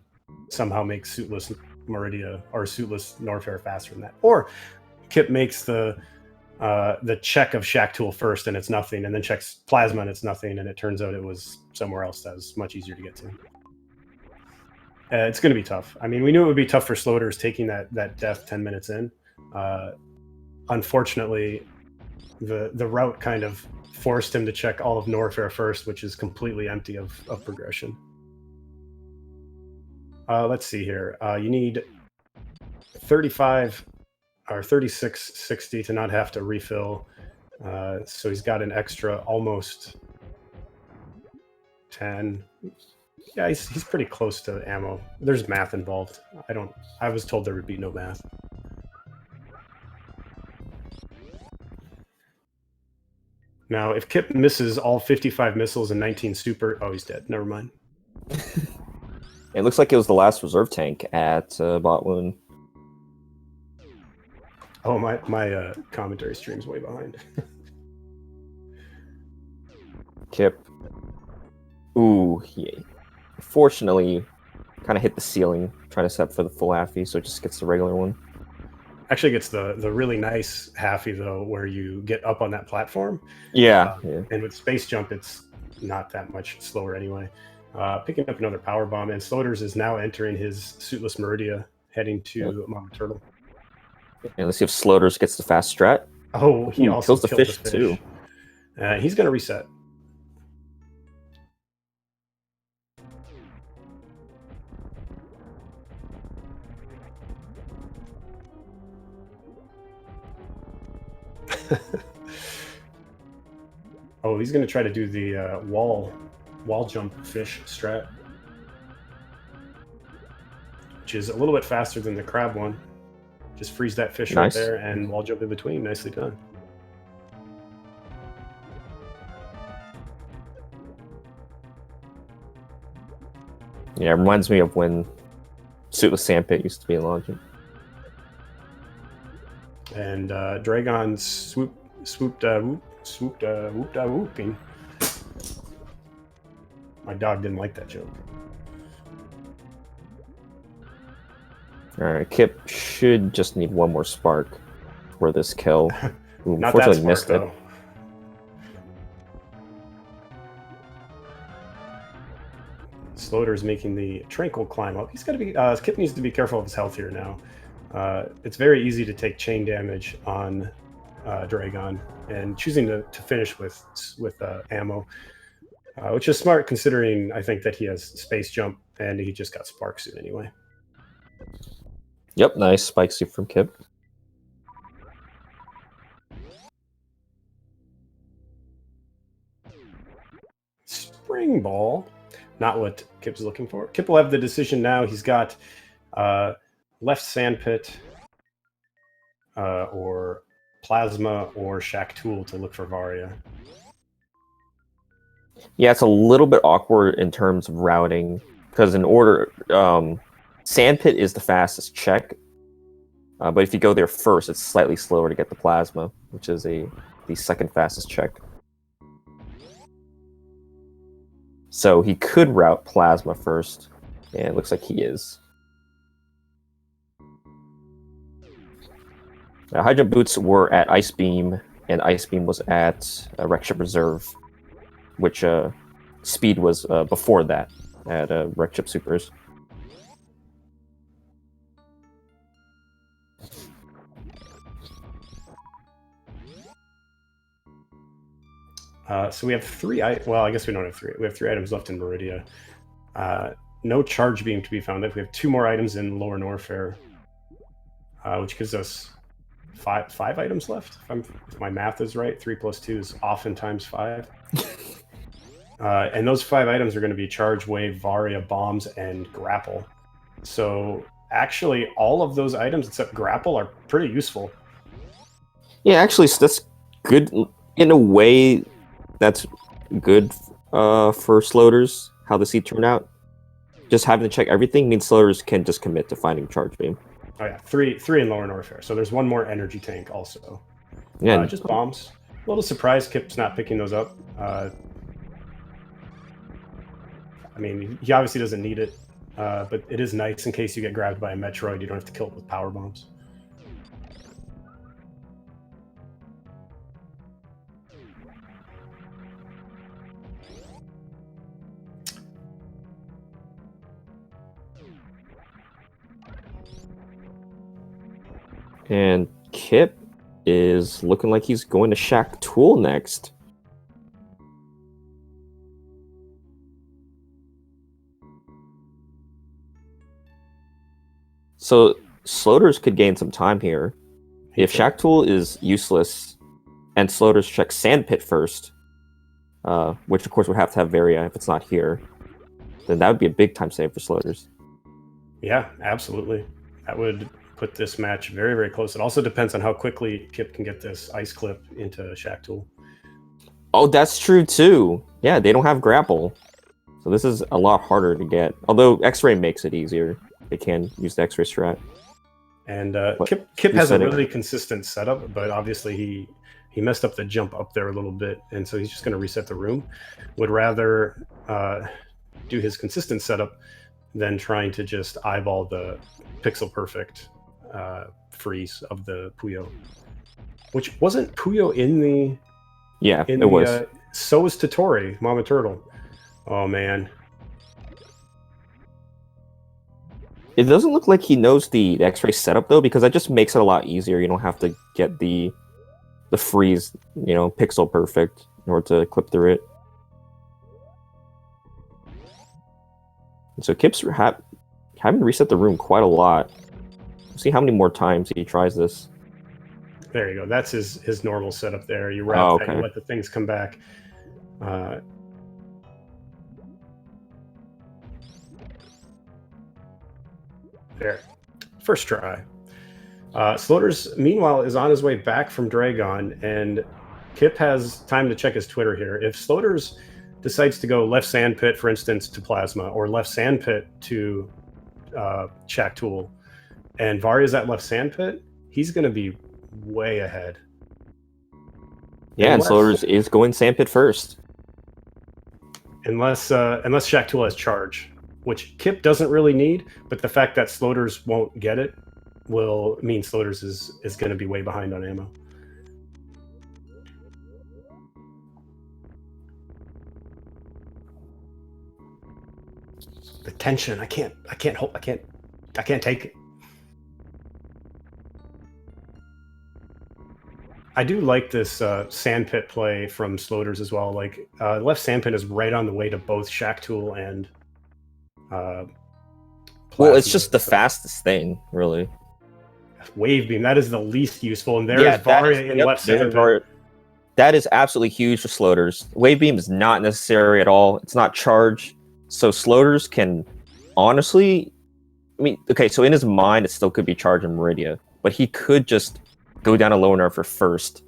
somehow make Suitless Maridia or Suitless Norfair faster than that. Or Kipp makes the check of Shack Tool first and it's nothing, and then checks Plasma and it's nothing, and it turns out it was somewhere else that was much easier to get to. It's going to be tough. I mean, we knew it would be tough for Slothers taking that death 10 minutes in. Unfortunately, the route kind of forced him to check all of Norfair first, which is completely empty of progression. Let's see here. You need 35 or 3660 to not have to refill. So he's got an extra almost 10. Yeah, he's pretty close to ammo. There's math involved. I was told there would be no math. Now, if Kipp misses all 55 missiles and 19 super... Oh, he's dead. Never mind. It looks like it was the last reserve tank at Botwoon. Oh, my commentary stream's way behind. Kipp. Ooh, he fortunately kind of hit the ceiling trying to set up for the full halfie, so it just gets the regular one. Actually gets the really nice halfie, though, where you get up on that platform. Yeah. And with space jump, it's not that much slower anyway. Picking up another power bomb, and Slothers is now entering his Suitless Maridia, heading to Mama Turtle. And let's see if Slothers gets the fast strat. Oh, he also kills the fish too. He's going to reset. Oh, he's going to try to do the wall jump fish strat, which is a little bit faster than the crab one. Just freeze that fish right there and wall jump in between. Nicely done. Yeah, it reminds me of when Suitless Sandpit used to be in Logic. And Dragon swooped whooping. My dog didn't like that joke. Alright, Kipp should just need one more spark for this kill. Ooh, Not unfortunately that spark, missed though. it. Slothers making the tranquil climb up. He's got to be. Kipp needs to be careful of his health here now. It's very easy to take chain damage on Dragon, and choosing to finish with ammo, which is smart considering I think that he has space jump and he just got spark suit anyway. Yep, nice spike suit from Kipp. Spring ball. Not what Kipp's looking for. Kipp will have the decision now. He's got left sandpit or plasma or Shack Tool to look for Varia. Yeah, it's a little bit awkward in terms of routing, because in order, Sandpit is the fastest check, but if you go there first, it's slightly slower to get the plasma, which is the second fastest check. So he could route Plasma first, and it looks like he is. High jump boots were at Ice Beam, and Ice Beam was at Wreck Ship Reserve, which speed was before that at Wreck Ship Supers. So we have three. Well, I guess we don't have three. We have 3 items left in Maridia. No charge beam to be found. We have 2 more items in Lower Norfair, which gives us five items left. If my math is right, 3 plus 2 is oftentimes 5. And those 5 items are going to be Charge, Wave, Varia, Bombs, and Grapple. So actually, all of those items except Grapple are pretty useful. Yeah, actually, that's good in a way. That's good for Slothers, how the seed turned out. Just having to check everything means Slothers can just commit to finding Charge Beam. Oh yeah, three in Lower Norfair. So there's 1 more energy tank also. Yeah, just bombs. A little surprised Kipp's not picking those up. I mean, he obviously doesn't need it, but it is nice in case you get grabbed by a Metroid. You don't have to kill it with power bombs. And Kipp is looking like he's going to Shack Tool next. So Slothers could gain some time here. If Shack Tool is useless and Slothers check Sandpit first, which of course would have to have Varia if it's not here, then that would be a big time save for Slothers. Yeah, absolutely. That would put this match very, very close. It also depends on how quickly Kipp can get this Ice Clip into Shack Tool. Oh, that's true too. Yeah, they don't have Grapple. So this is a lot harder to get. Although X-Ray makes it easier. They can use the X-Ray strat. And Kipp has a really consistent setup, but obviously he messed up the jump up there a little bit, and so he's just going to reset the room. Would rather do his consistent setup than trying to just eyeball the pixel perfect freeze of the Puyo. Which wasn't Puyo in the... Yeah, it was. So was Totori, Mama Turtle. Oh, man. It doesn't look like he knows the X-ray setup though, because that just makes it a lot easier. You don't have to get the freeze, pixel perfect in order to clip through it. And so Kipp's having to reset the room quite a lot. Let's see how many more times he tries this. There you go. That's his normal setup there. You wrap that, you let the things come back. There. First try. Slothers, meanwhile, is on his way back from Dragon, and Kipp has time to check his Twitter here. If Slothers decides to go left Sandpit, for instance, to Plasma, or left Sandpit to Shack Tool, and Varia's at left Sandpit, he's going to be way ahead. Yeah, and Slothers is going Sandpit first. Unless Shack Tool has charge, which Kipp doesn't really need, but the fact that Slothers won't get it will mean Slothers is going to be way behind on ammo. The tension, I can't take it. I do like this Sandpit play from Slothers as well. Like left Sandpit is right on the way to both Shack Tool and Plasma. Well, it's just the fastest thing, really. Wave Beam, that is the least useful, and there's Varia in left Sandpit. That is absolutely huge for Slothers. Wave Beam is not necessary at all. It's not charge. So Slothers can honestly... so in his mind, it still could be charge in Maridia, but he could just go down to Lower Norfair first.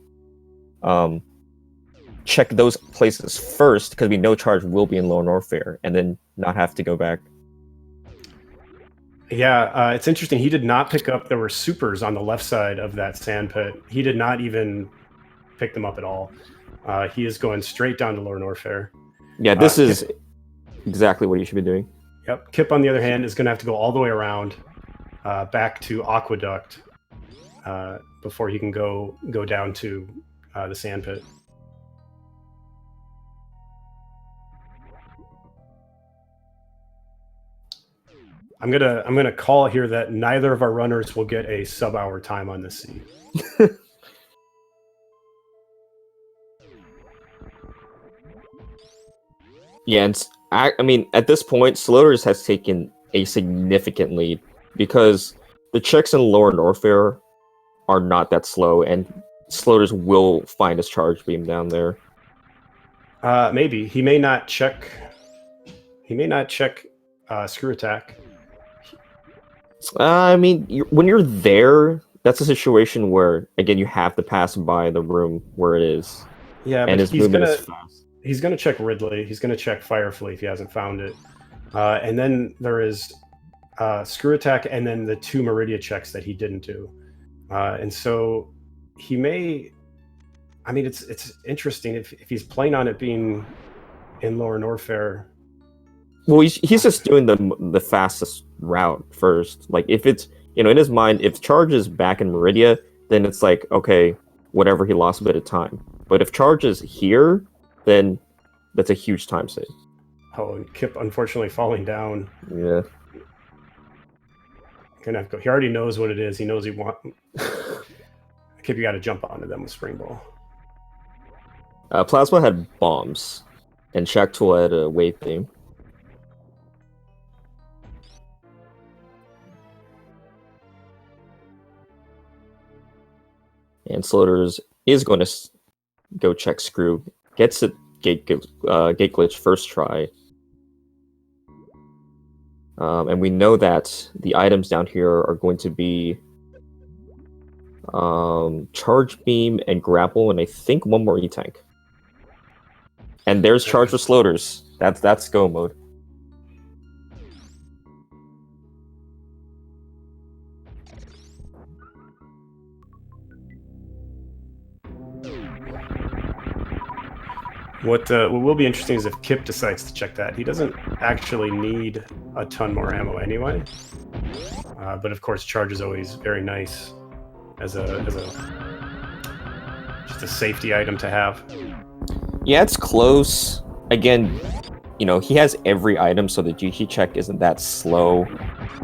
Check those places first, because we know charge will be in Lower Norfair, and then not have to go back. Yeah, it's interesting. He did not pick up... There were supers on the left side of that Sandpit. He did not even pick them up at all. He is going straight down to Lower Norfair. Yeah, this is... exactly what you should be doing. Yep. Kipp, on the other hand, is going to have to go all the way around back to Aqueduct before he can go down to the sand pit. I'm gonna call here that neither of our runners will get a sub-hour time on this sea. Yeah, and I mean, at this point, Slothers has taken a significant lead because the checks in Lower Norfair are not that slow, and Slothers will find his charge beam down there. Maybe he may not check. He may not check screw attack. I mean, when you're there, that's a situation where, again, you have to pass by the room where it is. Yeah, and but his movement is fast. He's gonna check Ridley. He's gonna check Firefly if he hasn't found it. And then there is screw attack, and then the 2 Maridia checks that he didn't do. And so he may. I mean, it's interesting if he's playing on it being in Lower Norfair. Well, he's just doing the fastest route first. Like, if it's, in his mind, if charge is back in Maridia, then it's like, okay, whatever, he lost a bit of time. But if charge is here, then that's a huge time save. Oh, and Kipp unfortunately falling down. Yeah. Gonna have to go. He already knows what it is. He knows he want. Kipp, you got to jump onto them with Spring Ball. Plasma had bombs, and Shaktul had a wave beam. And Slothers is going to go check Screw. Gets it gate glitch first try. And we know that the items down here are going to be Charge Beam and Grapple, and I think one more E-Tank. And there's Charge for Slothers. That's go mode. What will be interesting is if Kipp decides to check that. He doesn't actually need a ton more ammo anyway. But of course, charge is always very nice as a just a safety item to have. Yeah, it's close. Again, he has every item, so the GG check isn't that slow.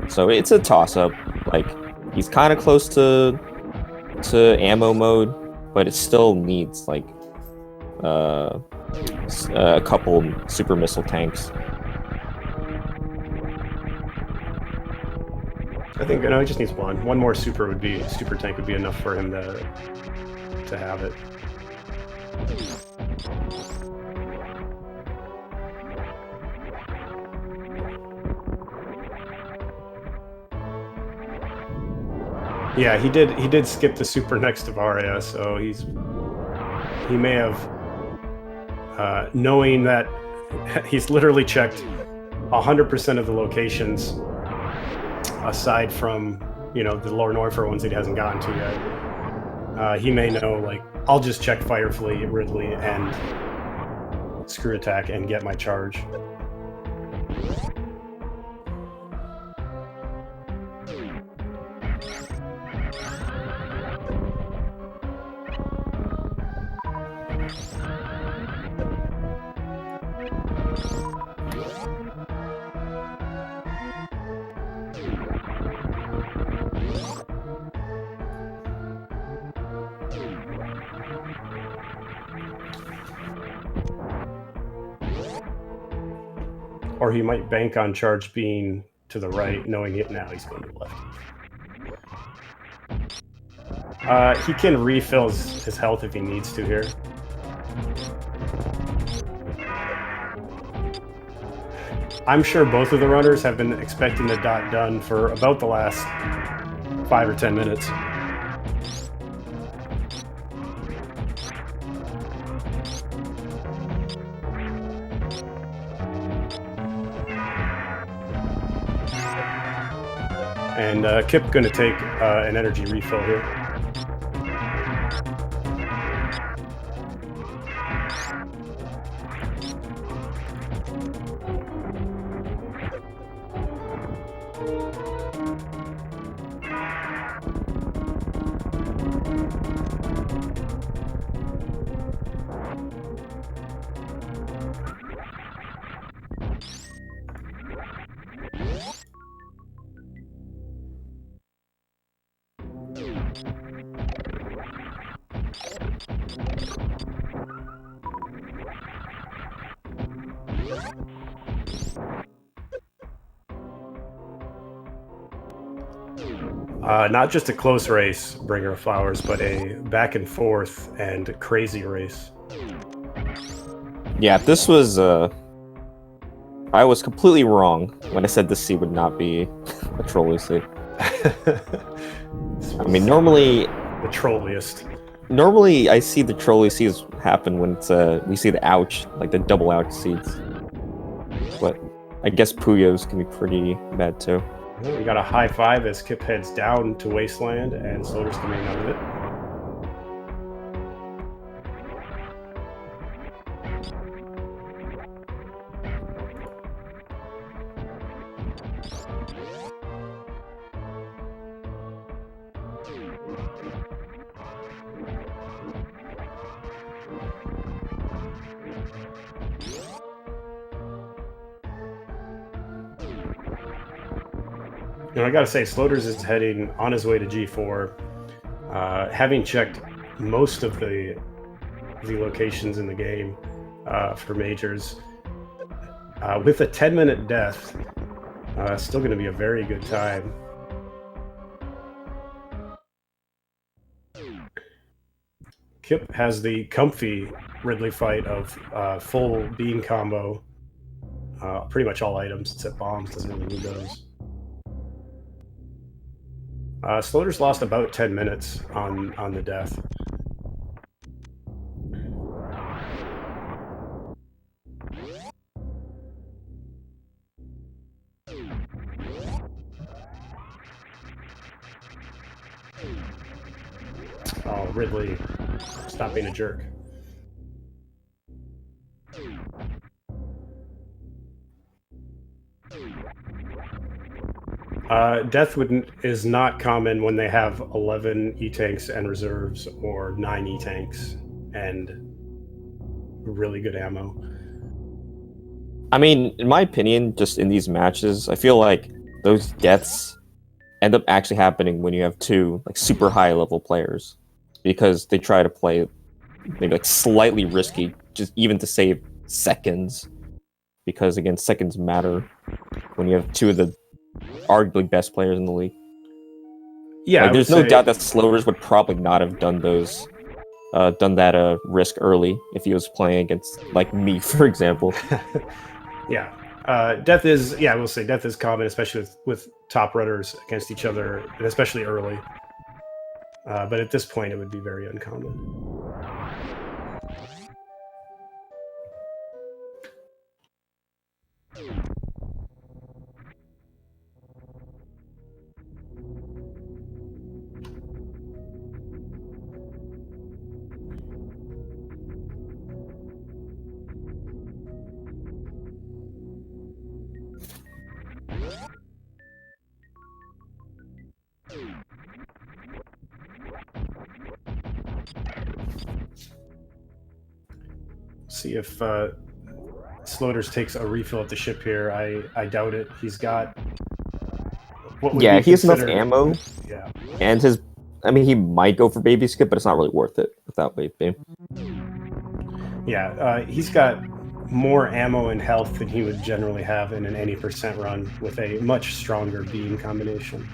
So it's a toss-up. Like, he's kind of close to ammo mode, but it still needs like a couple super missile tanks. I think he just needs one. One more super tank would be enough for him to have it. Yeah, he did skip the super next to Varia, so he may have knowing that he's literally checked 100% of the locations aside from the Lower Norfair ones that he hasn't gotten to yet. He may know, like, I'll just check Firefly, Ridley, and Screw Attack and get my charge. Or he might bank on charge being to the right, knowing it now he's going to the left. He can refill his health if he needs to here. I'm sure both of the runners have been expecting the dot done for about the last 5 or 10 minutes. And Kipp going to take an energy refill here. Not just a close race, Bringer of Flowers, but a back and forth and crazy race. Yeah, this was I was completely wrong when I said this seed would not be a trolly seed. I mean, normally the trolliest. Normally, I see the trolley seeds happen when it's we see the ouch, like the double ouch seeds. But I guess Puyos can be pretty bad too. We got a high five as Kipp heads down to Wasteland, and Slothers coming out of it. You know, I gotta say, Slothers is heading on his way to G4, having checked most of the locations in the game for majors. With a 10-minute death, still going to be a very good time. Kipp has the comfy Ridley fight of full beam combo, pretty much all items except bombs, doesn't really need those. Slothers lost about 10 minutes on the death. Oh, Ridley, stop being a jerk. Death is not common when they have 11 E-tanks and reserves, or 9 E-tanks and really good ammo. I mean, in my opinion, just in these matches, I feel like those deaths end up actually happening when you have two like super high level players, because they try to play maybe like slightly risky, just even to save seconds, because again, seconds matter when you have two of the arguably best players in the league. Yeah, like, there's no doubt that Slothers would probably not have done those, done that risk early if he was playing against like me, for example. Yeah, death is I will say death is common, especially with top runners against each other, and especially early. But at this point, it would be very uncommon. See if Slothers takes a refill at the ship here. I doubt it. He's got what would Yeah, be he has enough considered- ammo. Yeah, And his, I mean, he might go for baby skip, but it's not really worth it without wave beam. yeah. He's got more ammo and health than he would generally have in an any percent run with a much stronger beam combination.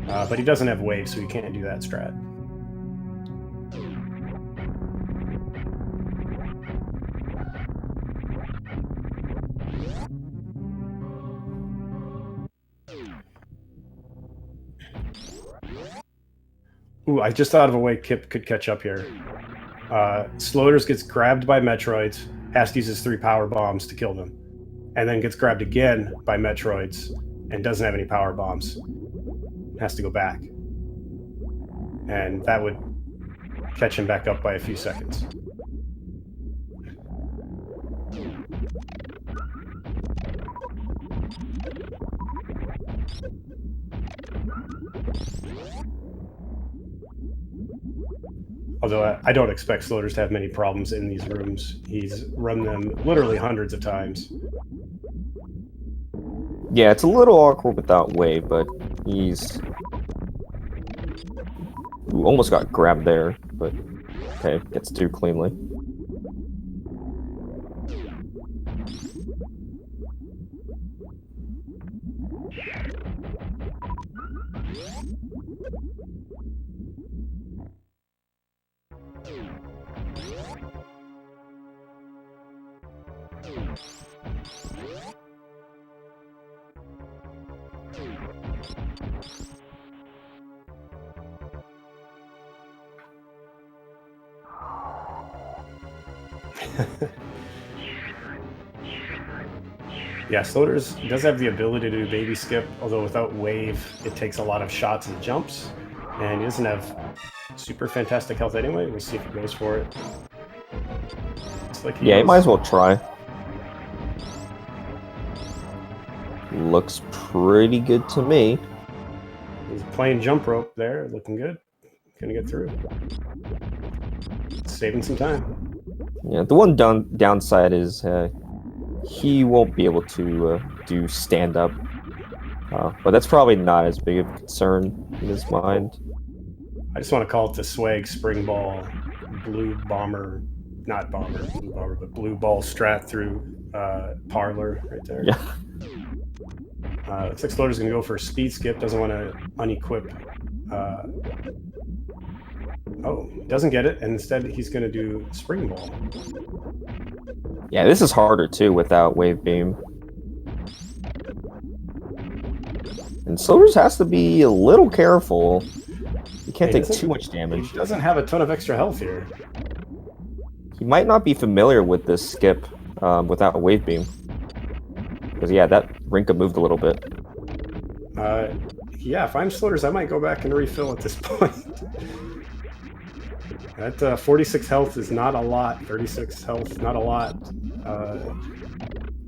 But he doesn't have wave, so he can't do that strat. Ooh, I just thought of a way Kipp could catch up here. Slothers gets grabbed by Metroids, has to use his 3 power bombs to kill them, and then gets grabbed again by Metroids and doesn't have any power bombs. Has to go back. And that would catch him back up by a few seconds. Although I don't expect Slothers to have many problems in these rooms. He's run them literally hundreds of times. Yeah, it's a little awkward without wave, but he's Ooh, almost got grabbed there, but okay, gets through cleanly. Yeah, Slothers does have the ability to do baby skip, although without wave, it takes a lot of shots and jumps, and he doesn't have super fantastic health anyway. We'll see if he goes for it. Looks like Yeah, you might as well try. Looks pretty good to me. He's playing jump rope there, looking good. Gonna get through. Saving some time. Yeah, the one downside is he won't be able to do stand-up. But that's probably not as big of a concern in his mind. I just want to call it the swag spring ball, blue bomber, not bomber, blue bomber, but blue ball strat through parlor right there. Yeah. Looks like Slothers going to go for a speed skip, doesn't want to unequip. Oh, doesn't get it, and instead he's going to do spring ball. Yeah, this is harder too without wave beam. And Slothers has to be a little careful. He can't take too much damage. He doesn't have a ton of extra health here. He might not be familiar with this skip without a wave beam. Because yeah, that Rinka moved a little bit. Yeah, if I'm Slothers, I might go back and refill at this point. That 46 health is not a lot. 36 health, not a lot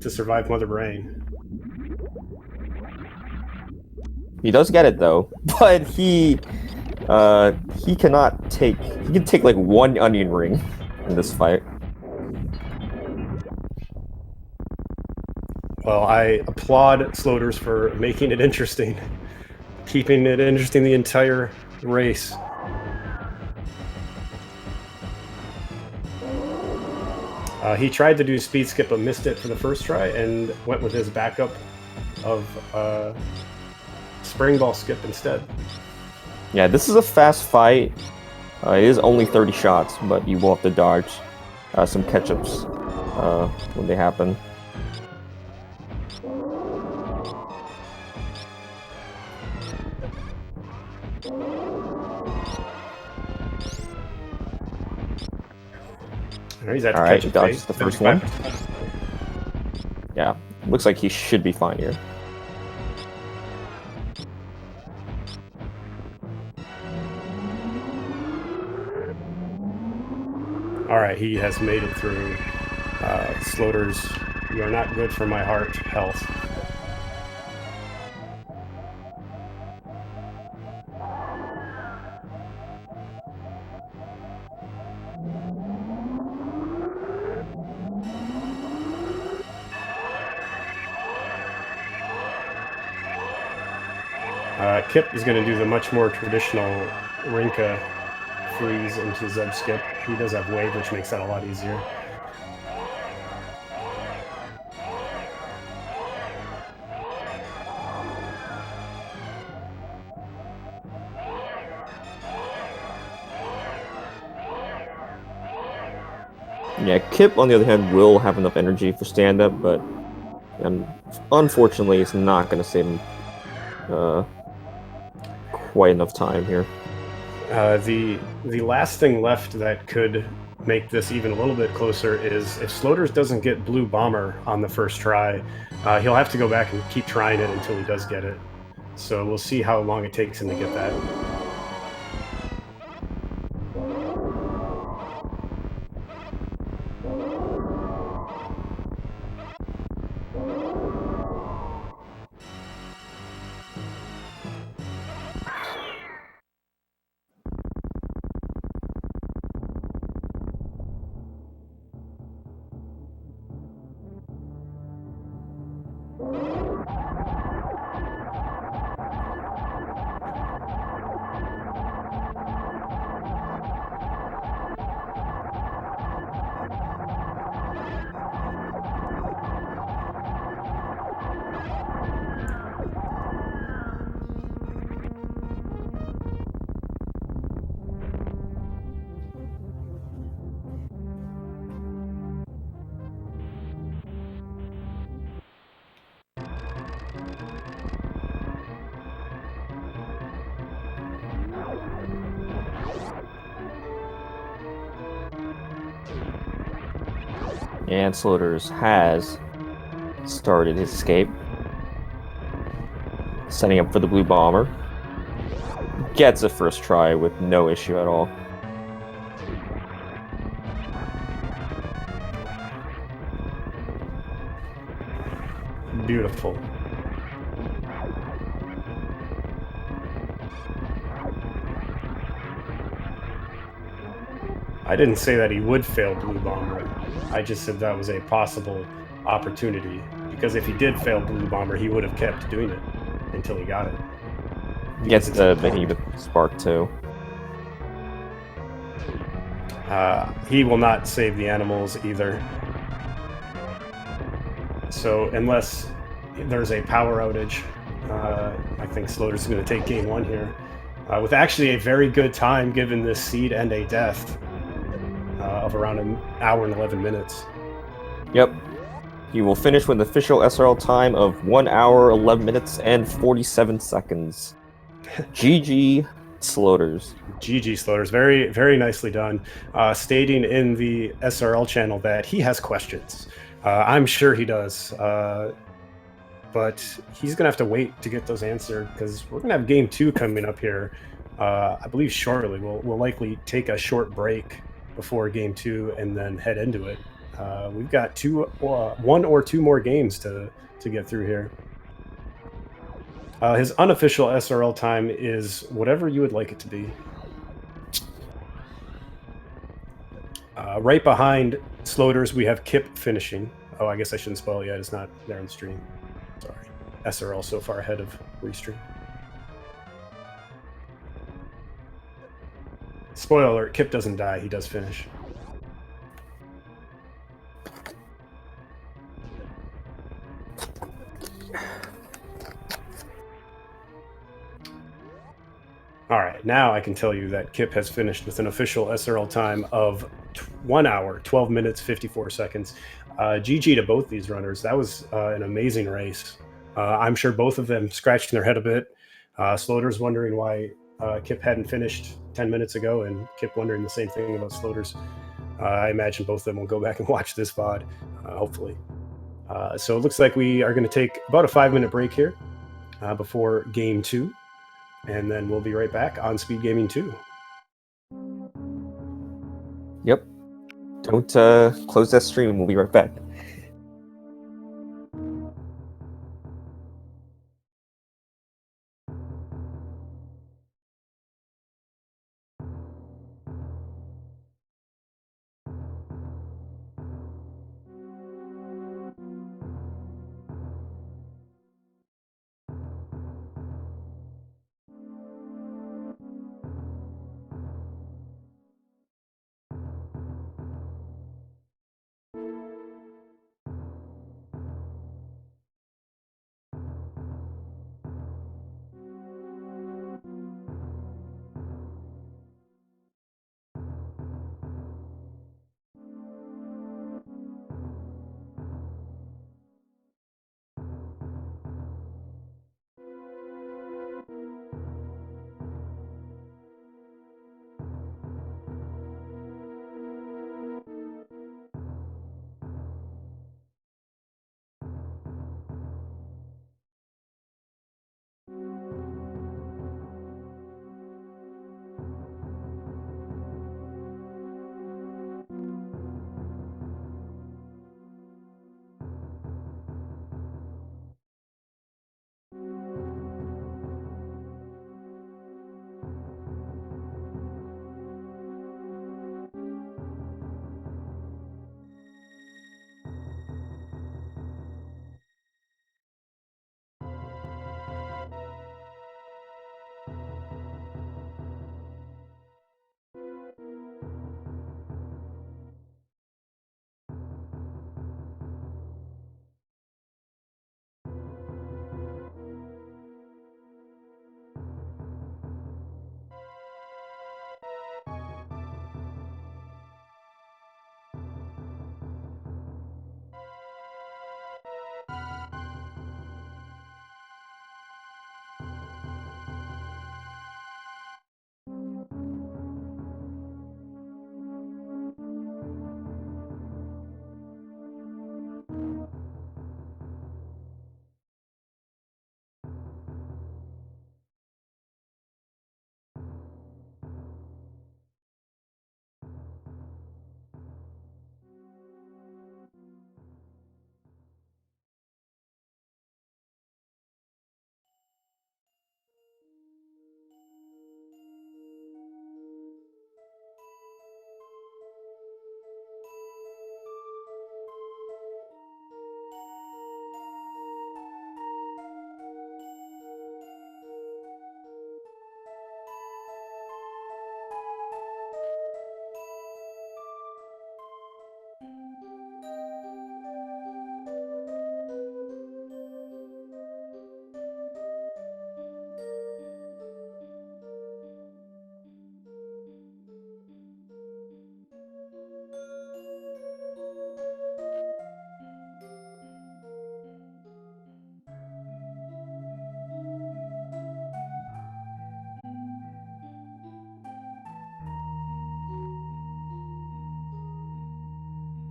to survive Mother Brain. He does get it though, but he cannot take. He can take like one onion ring in this fight. Well, I applaud Slothers for making it interesting, keeping it interesting the entire race. He tried to do speed skip but missed it for the first try and went with his backup of spring ball skip instead. Yeah, this is a fast fight. It is only 30 shots, but you will have to dodge some catch-ups when they happen. He's at Alright, he dodges the first one. 75%. Yeah, looks like he should be fine here. Alright, he has made it through. Slothers, you are not good for my heart health. Kipp is going to do the much more traditional Rinka freeze into Zeb skip. He does have wave, which makes that a lot easier. Yeah, Kipp, on the other hand, will have enough energy for stand-up, but unfortunately, it's not going to save him quite enough time here. The last thing left that could make this even a little bit closer is if Slothers doesn't get Blue Bomber on the first try, he'll have to go back and keep trying it until he does get it. So we'll see how long it takes him to get that. And Slothers has started his escape. Setting up for the blue bomber. Gets a first try with no issue at all. Beautiful. I didn't say that he would fail Blue Bomber. I just said that was a possible opportunity. Because if he did fail Blue Bomber, he would have kept doing it until he got it. Gets the Behemoth Spark too. He will not save the animals either. So unless there's a power outage, I think Slothers is going to take game 1 here. With actually a very good time given this seed and a death of around an hour and 11 minutes. Yep. He will finish with an official SRL time of 1 hour, 11 minutes, and 47 seconds. GG Slothers. GG Slothers. Very, very nicely done. Stating in the SRL channel that he has questions. I'm sure he does. But he's going to have to wait to get those answered because we're going to have game 2 coming up here. I believe shortly. We'll likely take a short break before game 2 and then head into it. We've got 1 or 2 more games to get through here. His unofficial SRL time is whatever you would like it to be. Right behind Slothers, we have Kipp finishing. Oh, I guess I shouldn't spoil it yet. It's not there on the stream. Sorry. SRL so far ahead of Restream. Spoiler alert, Kipp doesn't die. He does finish. All right, now I can tell you that Kipp has finished with an official SRL time of 1 hour, 12 minutes, 54 seconds. GG to both these runners. That was an amazing race. I'm sure both of them scratching their head a bit. Slothers wondering why Kipp hadn't finished 10 minutes ago, and Kipp wondering the same thing about Slothers. I imagine both of them will go back and watch this VOD, hopefully. So it looks like we are going to take about a 5-minute break here before game 2. And then we'll be right back on Speed Gaming 2. Yep. Don't close that stream. We'll be right back.